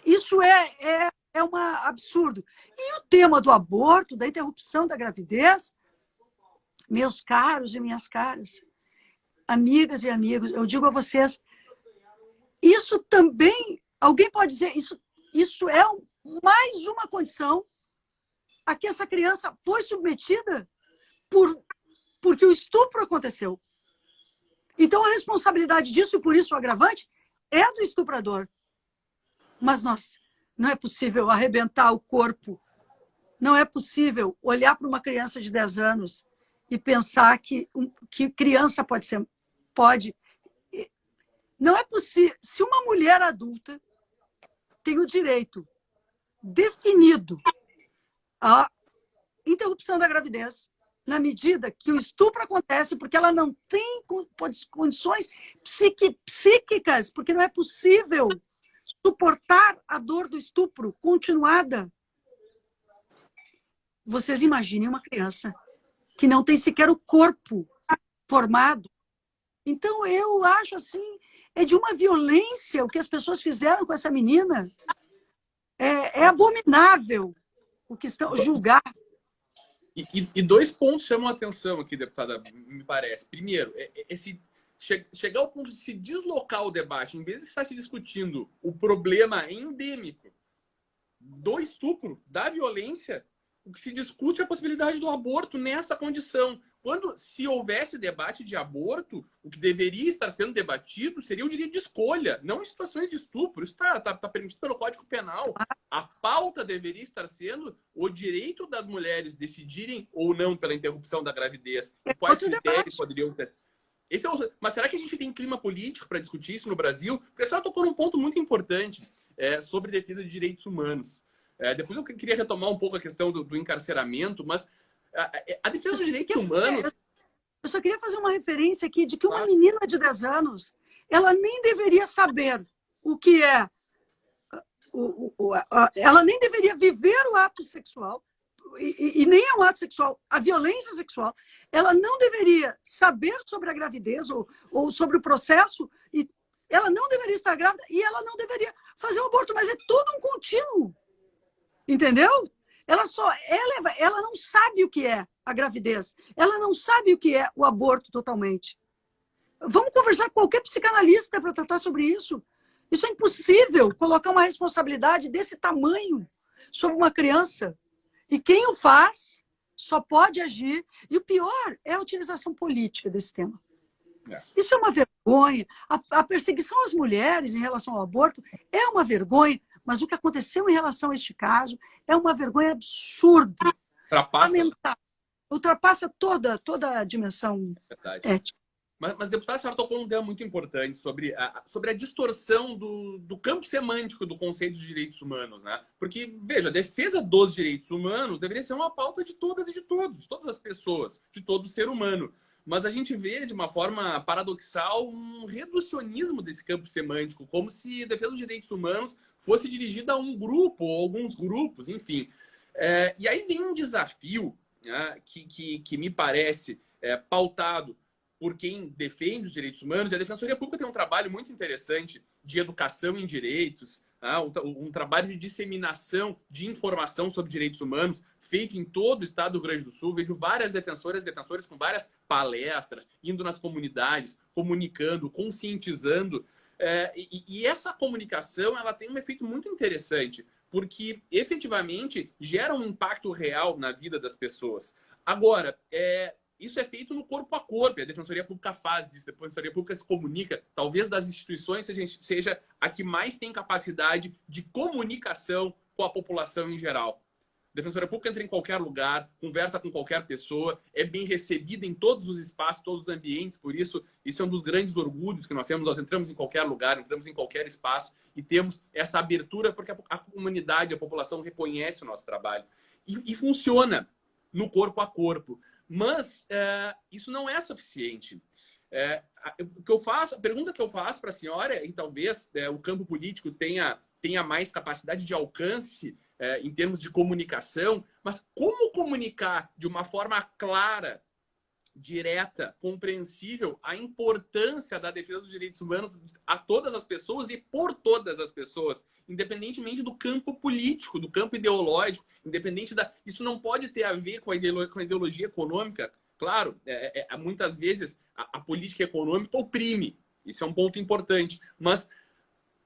Isso é um absurdo. E o tema do aborto, da interrupção da gravidez, meus caros e minhas caras, amigas e amigos, eu digo a vocês, isso também, alguém pode dizer, isso é mais uma condição a que essa criança foi submetida porque o estupro aconteceu. Então, a responsabilidade disso, e por isso o agravante, é do estuprador. Mas não é possível arrebentar o corpo, não é possível olhar para uma criança de 10 anos e pensar que criança pode. Não é possível. Se uma mulher adulta tem o direito definido à interrupção da gravidez, na medida que o estupro acontece porque ela não tem condições psíquicas, porque não é possível suportar a dor do estupro continuada. Vocês imaginem uma criança que não tem sequer o corpo formado. Então, eu acho assim, é de uma violência o que as pessoas fizeram com essa menina. É abominável o que estão julgar. E dois pontos chamam a atenção aqui, deputada, me parece. Primeiro, chegar ao ponto de se deslocar o debate, em vez de estar se discutindo o problema endêmico do estupro, da violência, o que se discute é a possibilidade do aborto nessa condição. Se houvesse debate de aborto, o que deveria estar sendo debatido seria o direito de escolha, não em situações de estupro. Isso está permitido pelo Código Penal. A pauta deveria estar sendo o direito das mulheres decidirem ou não pela interrupção da gravidez. Quais critérios poderiam ter. Mas será que a gente tem clima político para discutir isso no Brasil? O pessoal tocou num ponto muito importante sobre defesa de direitos humanos. Depois eu queria retomar um pouco a questão do encarceramento, mas a defesa dos direitos humanos... Eu só queria fazer uma referência aqui de que uma menina de 10 anos, ela nem deveria saber o que é... Ela nem deveria viver o ato sexual, e nem é um ato sexual, a violência sexual. Ela não deveria saber sobre a gravidez ou sobre o processo, e ela não deveria estar grávida, e ela não deveria fazer o aborto, mas é todo um contínuo. Entendeu? Ela não sabe o que é a gravidez. Ela não sabe o que é o aborto totalmente. Vamos conversar com qualquer psicanalista para tratar sobre isso. Isso é impossível, colocar uma responsabilidade desse tamanho sobre uma criança. E quem o faz só pode agir. E o pior é a utilização política desse tema. Isso é uma vergonha. A perseguição às mulheres em relação ao aborto é uma vergonha. Mas o que aconteceu em relação a este caso é uma vergonha absurda. Ultrapassa toda a dimensão ética. Mas, deputada, a senhora tocou num tema muito importante sobre a distorção do campo semântico do conceito de direitos humanos, né? Porque, veja, a defesa dos direitos humanos deveria ser uma pauta de todas e de todos, de todas as pessoas, de todo ser humano. Mas a gente vê, de uma forma paradoxal, um reducionismo desse campo semântico, como se a defesa dos direitos humanos fosse dirigida a um grupo ou alguns grupos, enfim. E aí vem um desafio, né, que me parece pautado por quem defende os direitos humanos. E a Defensoria Pública tem um trabalho muito interessante de educação em direitos, um trabalho de disseminação de informação sobre direitos humanos feito em todo o estado do Rio Grande do Sul. Vejo várias defensores com várias palestras, indo nas comunidades, comunicando, conscientizando. E essa comunicação ela tem um efeito muito interessante, porque efetivamente gera um impacto real na vida das pessoas. Agora, isso é feito no corpo a corpo, a Defensoria Pública faz isso, a Defensoria Pública se comunica, talvez das instituições seja a que mais tem capacidade de comunicação com a população em geral. A Defensoria Pública entra em qualquer lugar, conversa com qualquer pessoa, é bem recebida em todos os espaços, todos os ambientes, por isso é um dos grandes orgulhos que nós temos. Nós entramos em qualquer lugar, entramos em qualquer espaço e temos essa abertura porque a comunidade, a população reconhece o nosso trabalho. E funciona. no corpo a corpo. Mas isso não é suficiente. A pergunta que eu faço para a senhora, e talvez o campo político tenha mais capacidade de alcance em termos de comunicação, mas como comunicar de uma forma clara, direta, compreensível, a importância da defesa dos direitos humanos a todas as pessoas e por todas as pessoas, independentemente do campo político, do campo ideológico, independente da... Isso não pode ter a ver com a ideologia econômica. Claro, muitas vezes a política econômica oprime, isso é um ponto importante, mas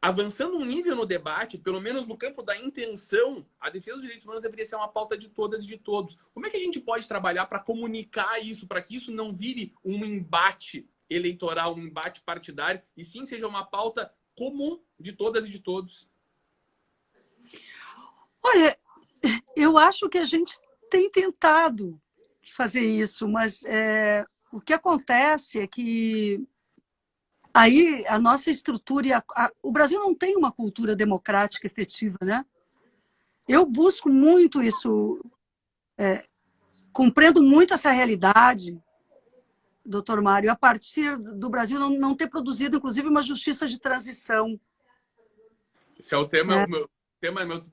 avançando um nível no debate, pelo menos no campo da intenção, a defesa dos direitos humanos deveria ser uma pauta de todas e de todos. Como é que a gente pode trabalhar para comunicar isso, para que isso não vire um embate eleitoral, um embate partidário, e sim seja uma pauta comum de todas e de todos? Olha, eu acho que a gente tem tentado fazer isso, mas o que acontece é que aí a nossa estrutura... o Brasil não tem uma cultura democrática efetiva, né? Eu busco muito isso, compreendo muito essa realidade, doutor Mário, a partir do Brasil não ter produzido, inclusive, uma justiça de transição. Esse é o tema, meu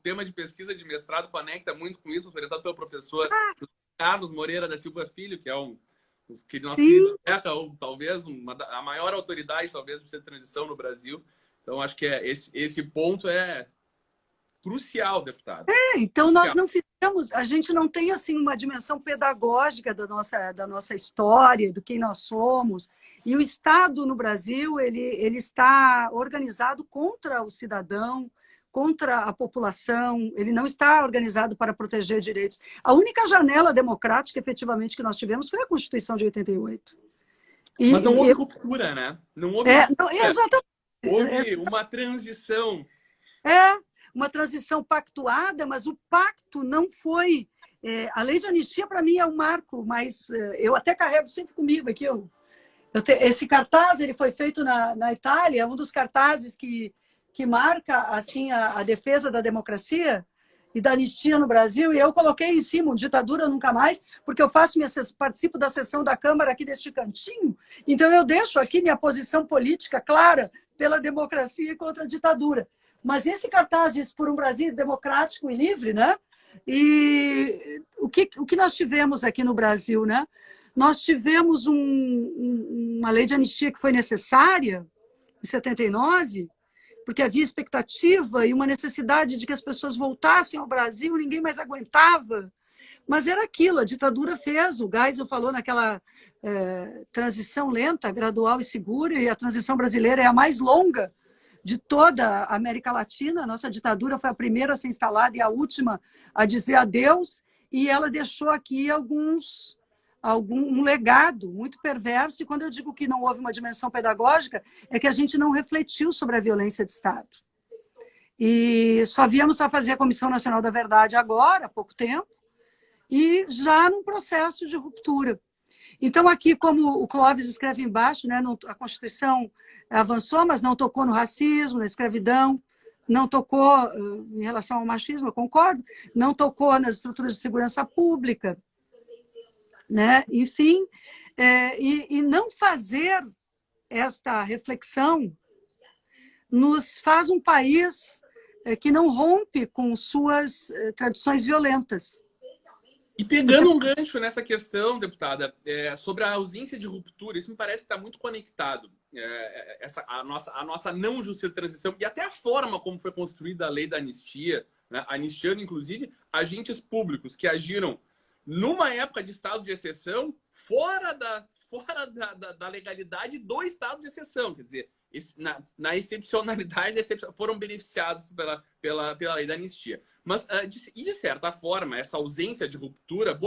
tema de pesquisa de mestrado conecta muito com isso, orientado pelo professor Carlos Moreira da Silva Filho, que é que nós ou talvez a maior autoridade, talvez, de transição no Brasil. Então, acho que esse ponto é crucial, deputado. Então nós não fizemos, a gente não tem assim uma dimensão pedagógica da nossa história, do quem nós somos. E o Estado no Brasil, ele está organizado contra o cidadão, contra a população, ele não está organizado para proteger direitos. A única janela democrática, efetivamente, que nós tivemos foi a Constituição de 88. Mas não houve ruptura, né? Não houve exatamente. Houve uma transição. Uma transição pactuada, mas o pacto não foi... a lei de anistia, para mim, é um marco, mas eu até carrego sempre comigo aqui. Esse cartaz ele foi feito na Itália, um dos cartazes que marca assim, a defesa da democracia e da anistia no Brasil, e eu coloquei em cima ditadura nunca mais, porque eu participo da sessão da Câmara aqui deste cantinho, então eu deixo aqui minha posição política clara pela democracia e contra a ditadura. Mas esse cartaz diz por um Brasil democrático e livre, né? E o que nós tivemos aqui no Brasil, né? Nós tivemos uma lei de anistia que foi necessária, em 79, porque havia expectativa e uma necessidade de que as pessoas voltassem ao Brasil, ninguém mais aguentava. Mas era aquilo, a ditadura fez, o Geisel falou naquela transição lenta, gradual e segura, e a transição brasileira é a mais longa de toda a América Latina. A nossa ditadura foi a primeira a ser instalada e a última a dizer adeus, e ela deixou aqui um legado muito perverso, e quando eu digo que não houve uma dimensão pedagógica, é que a gente não refletiu sobre a violência de Estado. E só viemos a fazer a Comissão Nacional da Verdade agora, há pouco tempo, e já num processo de ruptura. Então, aqui, como o Clóvis escreve embaixo, né, a Constituição avançou, mas não tocou no racismo, na escravidão, não tocou em relação ao machismo, eu concordo, não tocou nas estruturas de segurança pública, né? Enfim, e não fazer esta reflexão nos faz um país que não rompe com suas tradições violentas. E pegando um gancho nessa questão, deputada, sobre a ausência de ruptura, isso me parece que está muito conectado. A nossa não justiça de transição e até a forma como foi construída a lei da anistia, né? Anistiando, inclusive, agentes públicos que agiram numa época de estado de exceção, fora da legalidade do estado de exceção. Quer dizer, na excepcionalidade, foram beneficiados pela lei da anistia. Mas, de certa forma, essa ausência de ruptura,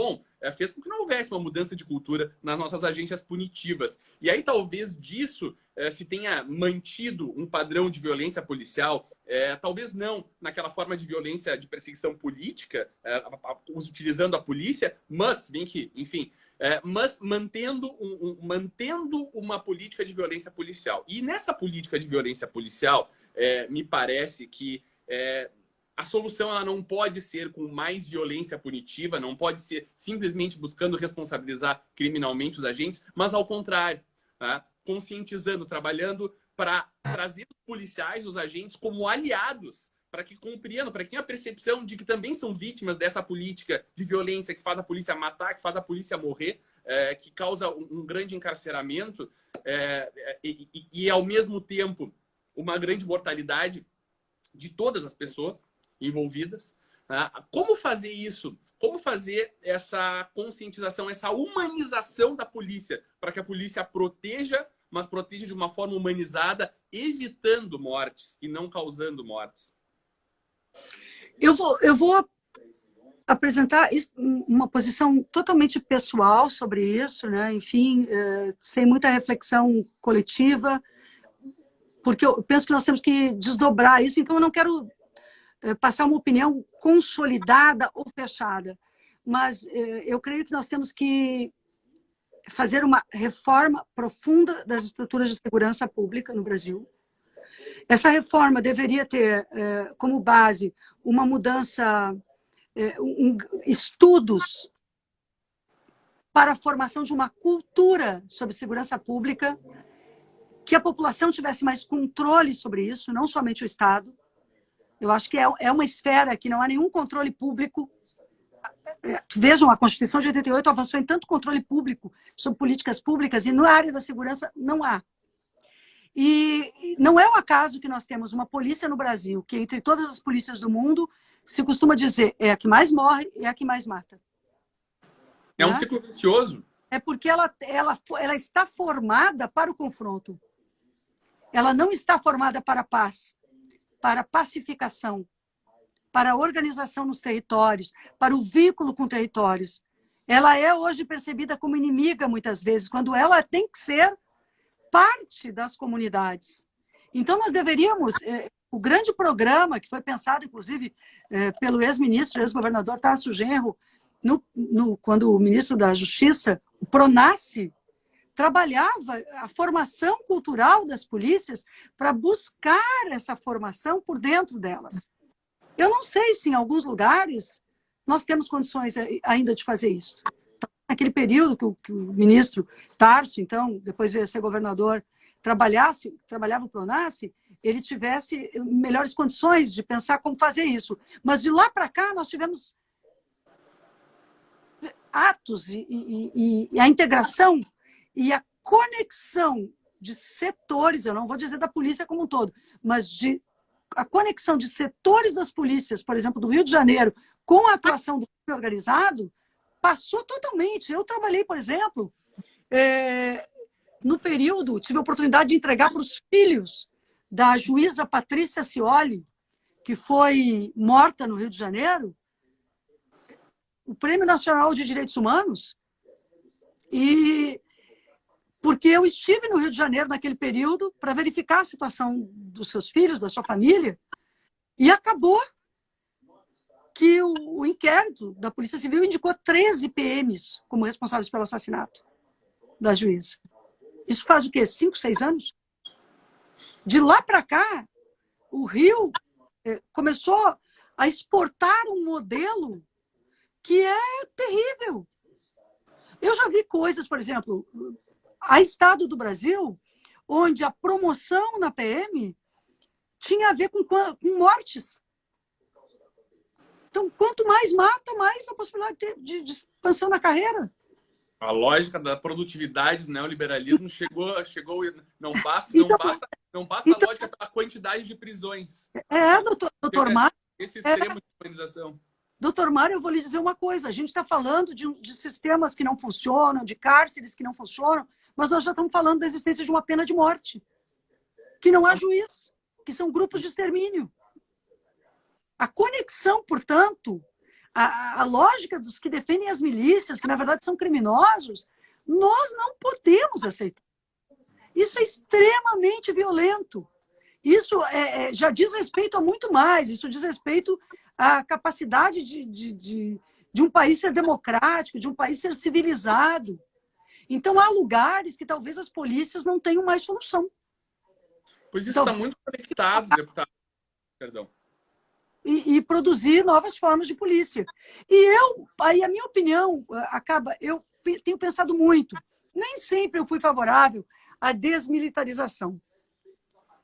fez com que não houvesse uma mudança de cultura nas nossas agências punitivas. E aí, talvez disso se tenha mantido um padrão de violência policial, talvez não naquela forma de violência de perseguição política, utilizando a polícia, mas, bem que, enfim, mas mantendo uma política de violência policial. E nessa política de violência policial, me parece que a solução ela não pode ser com mais violência punitiva, não pode ser simplesmente buscando responsabilizar criminalmente os agentes, mas ao contrário, tá? Conscientizando, trabalhando para trazer os policiais, os agentes, como aliados, para que compreendam, para que tenham a percepção de que também são vítimas dessa política de violência que faz a polícia matar, que faz a polícia morrer, que causa um grande encarceramento e, ao mesmo tempo, uma grande mortalidade de todas as pessoas envolvidas. Como fazer isso? Como fazer essa conscientização, essa humanização da polícia, para que a polícia proteja, mas proteja de uma forma humanizada, evitando mortes e não causando mortes? Eu vou apresentar uma posição totalmente pessoal sobre isso, né? Enfim, sem muita reflexão coletiva, porque eu penso que nós temos que desdobrar isso, então eu não quero passar uma opinião consolidada ou fechada, mas eu creio que nós temos que fazer uma reforma profunda das estruturas de segurança pública no Brasil. Essa reforma deveria ter como base uma mudança, estudos para a formação de uma cultura sobre segurança pública, que a população tivesse mais controle sobre isso, não somente o Estado. Eu acho que é uma esfera que não há nenhum controle público. Vejam, a Constituição de 88 avançou em tanto controle público sobre políticas públicas e na área da segurança não há. E não é um acaso que nós temos uma polícia no Brasil, que entre todas as polícias do mundo, se costuma dizer, é a que mais morre, é a que mais mata. É um ciclo vicioso. É porque ela está formada para o confronto. Ela não está formada para a paz, para a pacificação, para a organização nos territórios, para o vínculo com territórios. Ela é hoje percebida como inimiga, muitas vezes, quando ela tem que ser parte das comunidades. Então, nós deveríamos... O grande programa, que foi pensado, inclusive, pelo ex-ministro, ex-governador Tarso Genro, quando o ministro da Justiça, o Pronace, trabalhava a formação cultural das polícias para buscar essa formação por dentro delas. Eu não sei se em alguns lugares nós temos condições ainda de fazer isso. Naquele período que o ministro Tarso, então, depois veio a ser governador, trabalhava o Pronace, ele tivesse melhores condições de pensar como fazer isso. Mas de lá para cá nós tivemos atos e a integração e a conexão de setores, eu não vou dizer da polícia como um todo, mas a conexão de setores das polícias, por exemplo, do Rio de Janeiro, com a atuação do crime organizado, passou totalmente. Eu trabalhei, por exemplo, no período, tive a oportunidade de entregar para os filhos da juíza Patrícia Scioli, que foi morta no Rio de Janeiro, o Prêmio Nacional de Direitos Humanos, e porque eu estive no Rio de Janeiro naquele período para verificar a situação dos seus filhos, da sua família, e acabou que o inquérito da Polícia Civil indicou 13 PMs como responsáveis pelo assassinato da juíza. Isso faz o quê? 5, 6 anos? De lá para cá, o Rio começou a exportar um modelo que é terrível. Eu já vi coisas, por exemplo, há estado do Brasil onde a promoção na PM tinha a ver com mortes. Então, quanto mais mata, mais a possibilidade de expansão na carreira. A lógica da produtividade do neoliberalismo chegou, não basta a lógica da quantidade de prisões. Doutor Mário. Esse extremo de organização. Doutor Mário, eu vou lhe dizer uma coisa. A gente está falando de sistemas que não funcionam, de cárceres que não funcionam, mas nós já estamos falando da existência de uma pena de morte, que não há juiz, que são grupos de extermínio. A conexão, portanto, a lógica dos que defendem as milícias, que na verdade são criminosos, nós não podemos aceitar. Isso é extremamente violento. Isso já diz respeito a muito mais. Isso diz respeito à capacidade de um país ser democrático, de um país ser civilizado. Então, há lugares que talvez as polícias não tenham mais solução. Pois isso está muito conectado, deputado. Perdão. e produzir novas formas de polícia. Aí a minha opinião eu tenho pensado muito, nem sempre eu fui favorável à desmilitarização.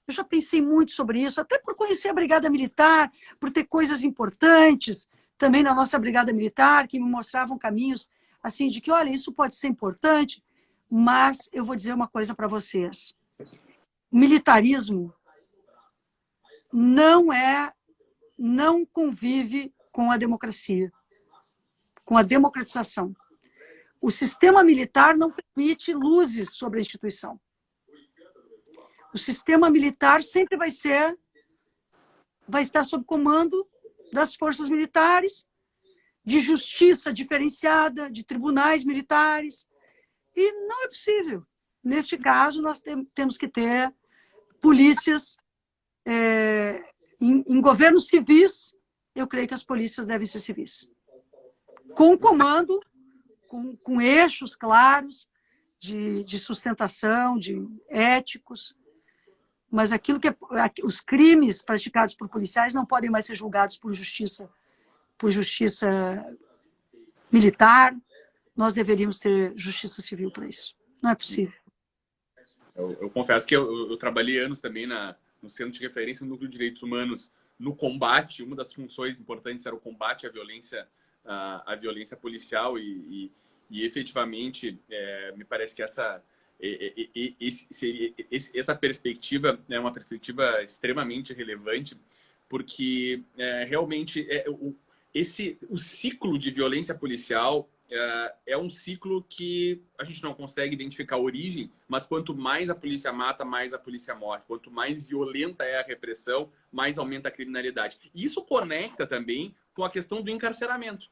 Eu já pensei muito sobre isso, até por conhecer a Brigada Militar, por ter coisas importantes também na nossa Brigada Militar, que me mostravam caminhos assim de que, olha, isso pode ser importante, mas eu vou dizer uma coisa para vocês. Militarismo não convive com a democracia, com a democratização. O sistema militar não permite luzes sobre a instituição. O sistema militar sempre vai estar sob comando das forças militares, de justiça diferenciada, de tribunais militares, e não é possível. Neste caso, nós temos que ter polícias em governos civis. Eu creio que as polícias devem ser civis, com comando, com eixos claros de sustentação, de éticos, mas os crimes praticados por policiais não podem mais ser julgados por justiça militar. Nós deveríamos ter justiça civil para isso. Não é possível. Eu confesso que eu trabalhei anos também no Centro de Referência no Núcleo de Direitos Humanos, no combate. Uma das funções importantes era o combate à violência policial e efetivamente me parece que essa perspectiva é uma perspectiva extremamente relevante, porque realmente o ciclo de violência policial é um ciclo que a gente não consegue identificar a origem, mas quanto mais a polícia mata, mais a polícia morre. Quanto mais violenta é a repressão, mais aumenta a criminalidade. E isso conecta também com a questão do encarceramento.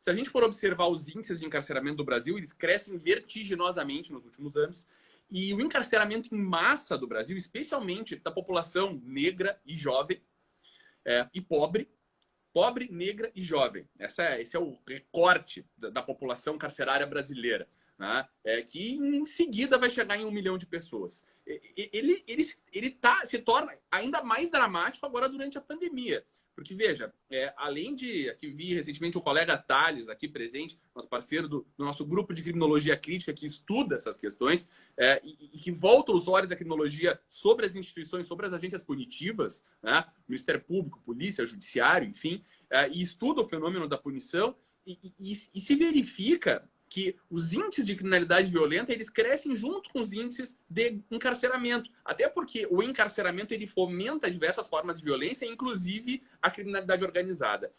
Se a gente for observar os índices de encarceramento do Brasil, eles crescem vertiginosamente nos últimos anos. E o encarceramento em massa do Brasil, especialmente da população negra e jovem e pobre, negra e jovem. Esse é o recorte da população carcerária brasileira, né? Que em seguida vai chegar em 1 milhão de pessoas. Ele se torna ainda mais dramático agora durante a pandemia. Porque, veja, além de... Aqui vi recentemente o colega Thales, aqui presente, nosso parceiro do nosso grupo de criminologia crítica, que estuda essas questões e que volta os olhos da criminologia sobre as instituições, sobre as agências punitivas, né? Ministério Público, Polícia, Judiciário, enfim, e estuda o fenômeno da punição e se verifica que os índices de criminalidade violenta eles crescem junto com os índices de encarceramento. Até porque o encarceramento ele fomenta diversas formas de violência, inclusive a criminalidade organizada.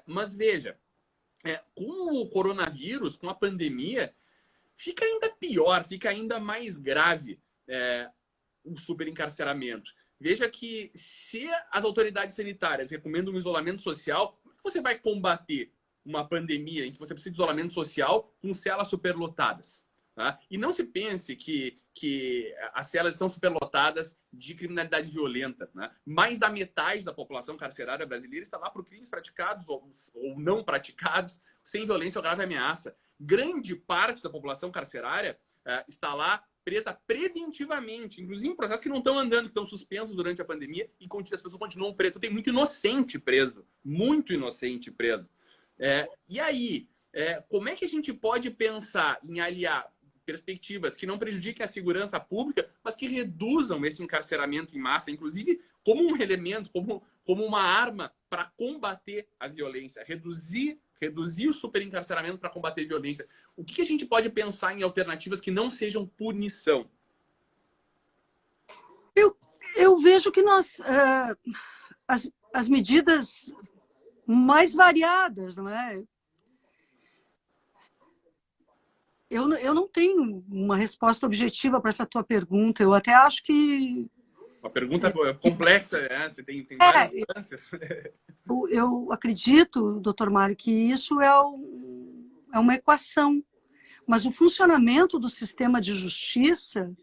Mas veja, com o coronavírus, com a pandemia, fica ainda pior, fica ainda mais grave o superencarceramento. Veja que se as autoridades sanitárias recomendam um isolamento social, como é que você vai combater uma pandemia em que você precisa de isolamento social com celas superlotadas? Tá? E não se pense que as celas estão superlotadas de criminalidade violenta. Né? Mais da metade da população carcerária brasileira está lá por crimes praticados ou não praticados, sem violência ou grave ameaça. Grande parte da população carcerária está lá presa preventivamente, inclusive em processos que não estão andando, que estão suspensos durante a pandemia e as pessoas continuam presas. Tem muito inocente preso, muito inocente preso. E aí, como é que a gente pode pensar em aliar perspectivas que não prejudiquem a segurança pública, mas que reduzam esse encarceramento em massa, inclusive como um elemento, como uma arma para combater a violência, reduzir o superencarceramento para combater a violência? O que a gente pode pensar em alternativas que não sejam punição? Eu vejo que as medidas mais variadas, não é? Eu não tenho uma resposta objetiva para essa tua pergunta. Eu até acho que... Uma pergunta complexa, né? Você tem várias instâncias. Eu acredito, doutor Mário, que isso é uma equação. Mas o funcionamento do sistema de justiça,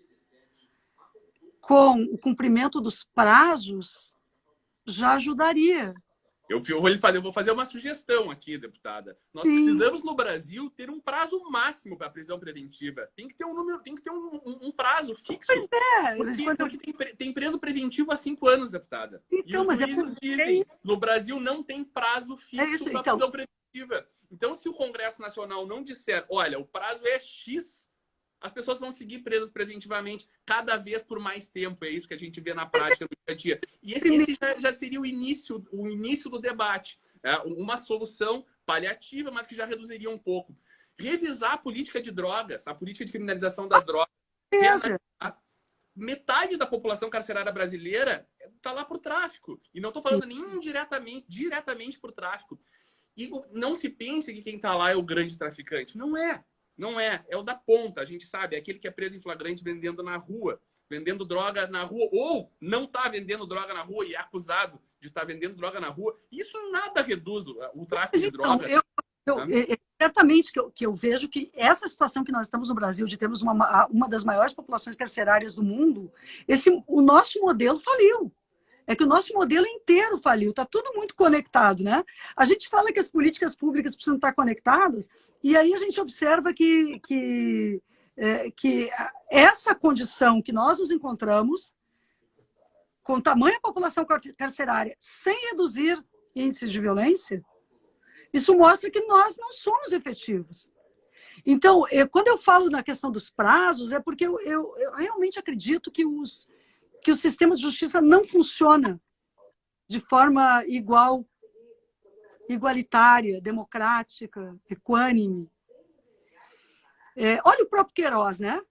com o cumprimento dos prazos, já ajudaria. Eu vou fazer uma sugestão aqui, deputada. Nós precisamos, no Brasil, ter um prazo máximo para a prisão preventiva. Tem que ter um número, tem que ter um prazo fixo. Pois é. Porque tem preso preventivo há 5 anos, deputada. Então, e os juízes dizem, no Brasil não tem prazo fixo para prisão preventiva. Então, se o Congresso Nacional não disser, olha, o prazo é X, as pessoas vão seguir presas preventivamente cada vez por mais tempo. É isso que a gente vê na prática, no dia a dia. E esse já seria o início do debate. Uma solução paliativa, mas que já reduziria um pouco. Revisar a política de drogas, a política de criminalização das drogas. Metade da população carcerária brasileira está lá por tráfico. E não estou falando nem diretamente por tráfico. E não se pense que quem está lá é o grande traficante. Não é. Não é. É o da ponta. A gente sabe. É aquele que é preso em flagrante vendendo na rua. Vendendo droga na rua. Ou não está vendendo droga na rua e é acusado de estar vendendo droga na rua. Isso nada reduz o tráfico de drogas. Certamente que eu vejo que essa situação que nós estamos no Brasil, de termos uma das maiores populações carcerárias do mundo, o nosso modelo faliu. É que o nosso modelo inteiro faliu, está tudo muito conectado, né? A gente fala que as políticas públicas precisam estar conectadas, e aí a gente observa que essa condição que nós nos encontramos, com tamanha população carcerária, sem reduzir índices de violência, isso mostra que nós não somos efetivos. Então, quando eu falo na questão dos prazos, é porque eu realmente acredito que o sistema de justiça não funciona de forma igualitária, democrática, equânime. Olha o próprio Queiroz, né?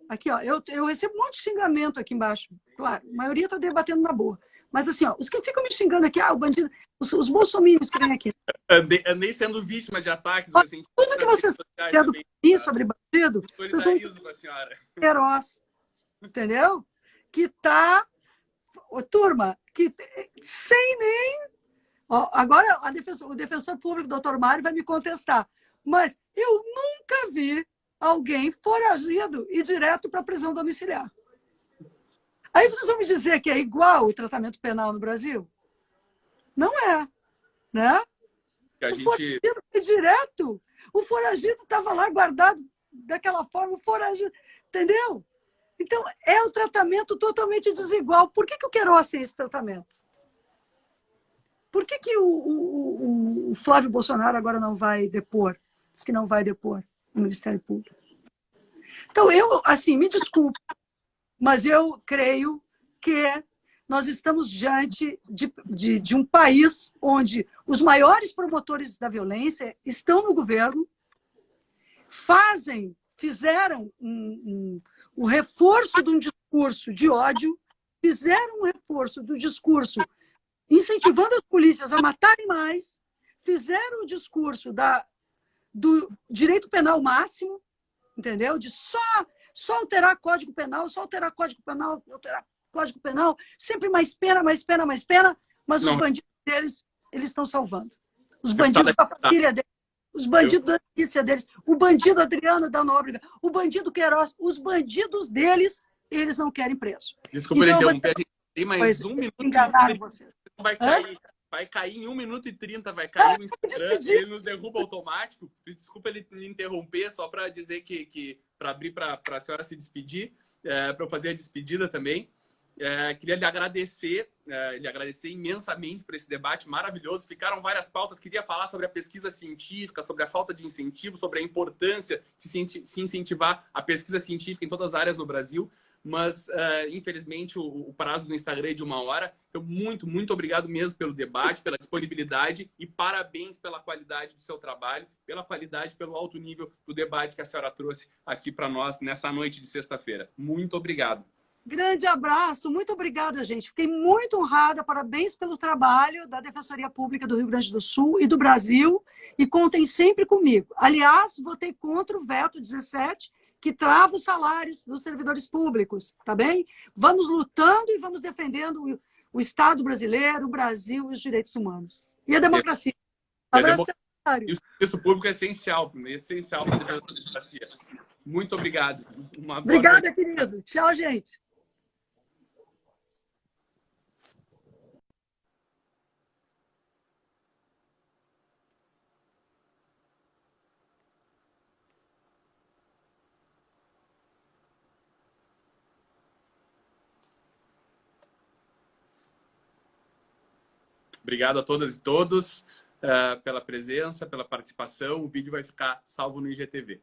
Aqui, ó, eu recebo um monte de xingamento aqui embaixo. Claro, a maioria está debatendo na boa. Mas assim, ó, os que ficam me xingando aqui, o bandido, os bolsominions que vêm aqui. Andei sendo vítima de ataques. Olha, assim, tudo que vocês estão dizendo sobre bandido, vocês vão Queiroz, entendeu? Que tá... Turma, que sem nem... Ó, agora o defensor público, doutor Mário, vai me contestar. Mas eu nunca vi alguém foragido e direto para a prisão domiciliar. Aí vocês vão me dizer que é igual o tratamento penal no Brasil? Não é, né? O foragido foi direto. O foragido estava lá guardado daquela forma, o foragido... Entendeu? Então, é um tratamento totalmente desigual. Por que o Queiroz tem esse tratamento? Por que o Flávio Bolsonaro agora não vai depor? Diz que não vai depor no Ministério Público. Então, assim, me desculpe, mas eu creio que nós estamos diante de um país onde os maiores promotores da violência estão no governo, fizeram o reforço de um discurso de ódio, fizeram um reforço do discurso incentivando as polícias a matarem mais, fizeram o discurso do direito penal máximo, entendeu? De só alterar Código Penal, Código Penal, sempre mais pena, mais pena, mais pena, mas os bandidos deles, eles estão salvando. Os bandidos da família deles, os bandidos da polícia deles, o bandido Adriano da Nóbrega, o bandido Queiroz, os bandidos deles, eles não querem preso. Desculpa, então, a gente tem mais 1 minuto. Enganaram vocês. Vai cair em 1 minuto e 30, vai cair no Instagram, ele nos derruba automático. Desculpa ele me interromper, só para dizer que para abrir para a senhora se despedir, para eu fazer a despedida também. Queria lhe agradecer imensamente por esse debate maravilhoso. Ficaram várias pautas. Queria falar sobre a pesquisa científica, sobre a falta de incentivo, sobre a importância de se incentivar a pesquisa científica em todas as áreas no Brasil. Mas, infelizmente, o prazo do Instagram é de 1 hora. Então, muito obrigado mesmo pelo debate, pela disponibilidade e parabéns pela qualidade do seu trabalho, pela qualidade, pelo alto nível do debate que a senhora trouxe aqui para nós nessa noite de sexta-feira. Muito obrigado. Grande abraço, muito obrigada, gente. Fiquei muito honrada, parabéns pelo trabalho da Defensoria Pública do Rio Grande do Sul e do Brasil, e contem sempre comigo. Aliás, votei contra o veto 17, que trava os salários dos servidores públicos, tá bem? Vamos lutando e vamos defendendo o Estado brasileiro, o Brasil e os direitos humanos. E a democracia. Abraço. E o serviço público é essencial para a democracia. Muito obrigado. Obrigada, querido. Tchau, gente. Obrigado a todas e todos pela presença, pela participação. O vídeo vai ficar salvo no IGTV.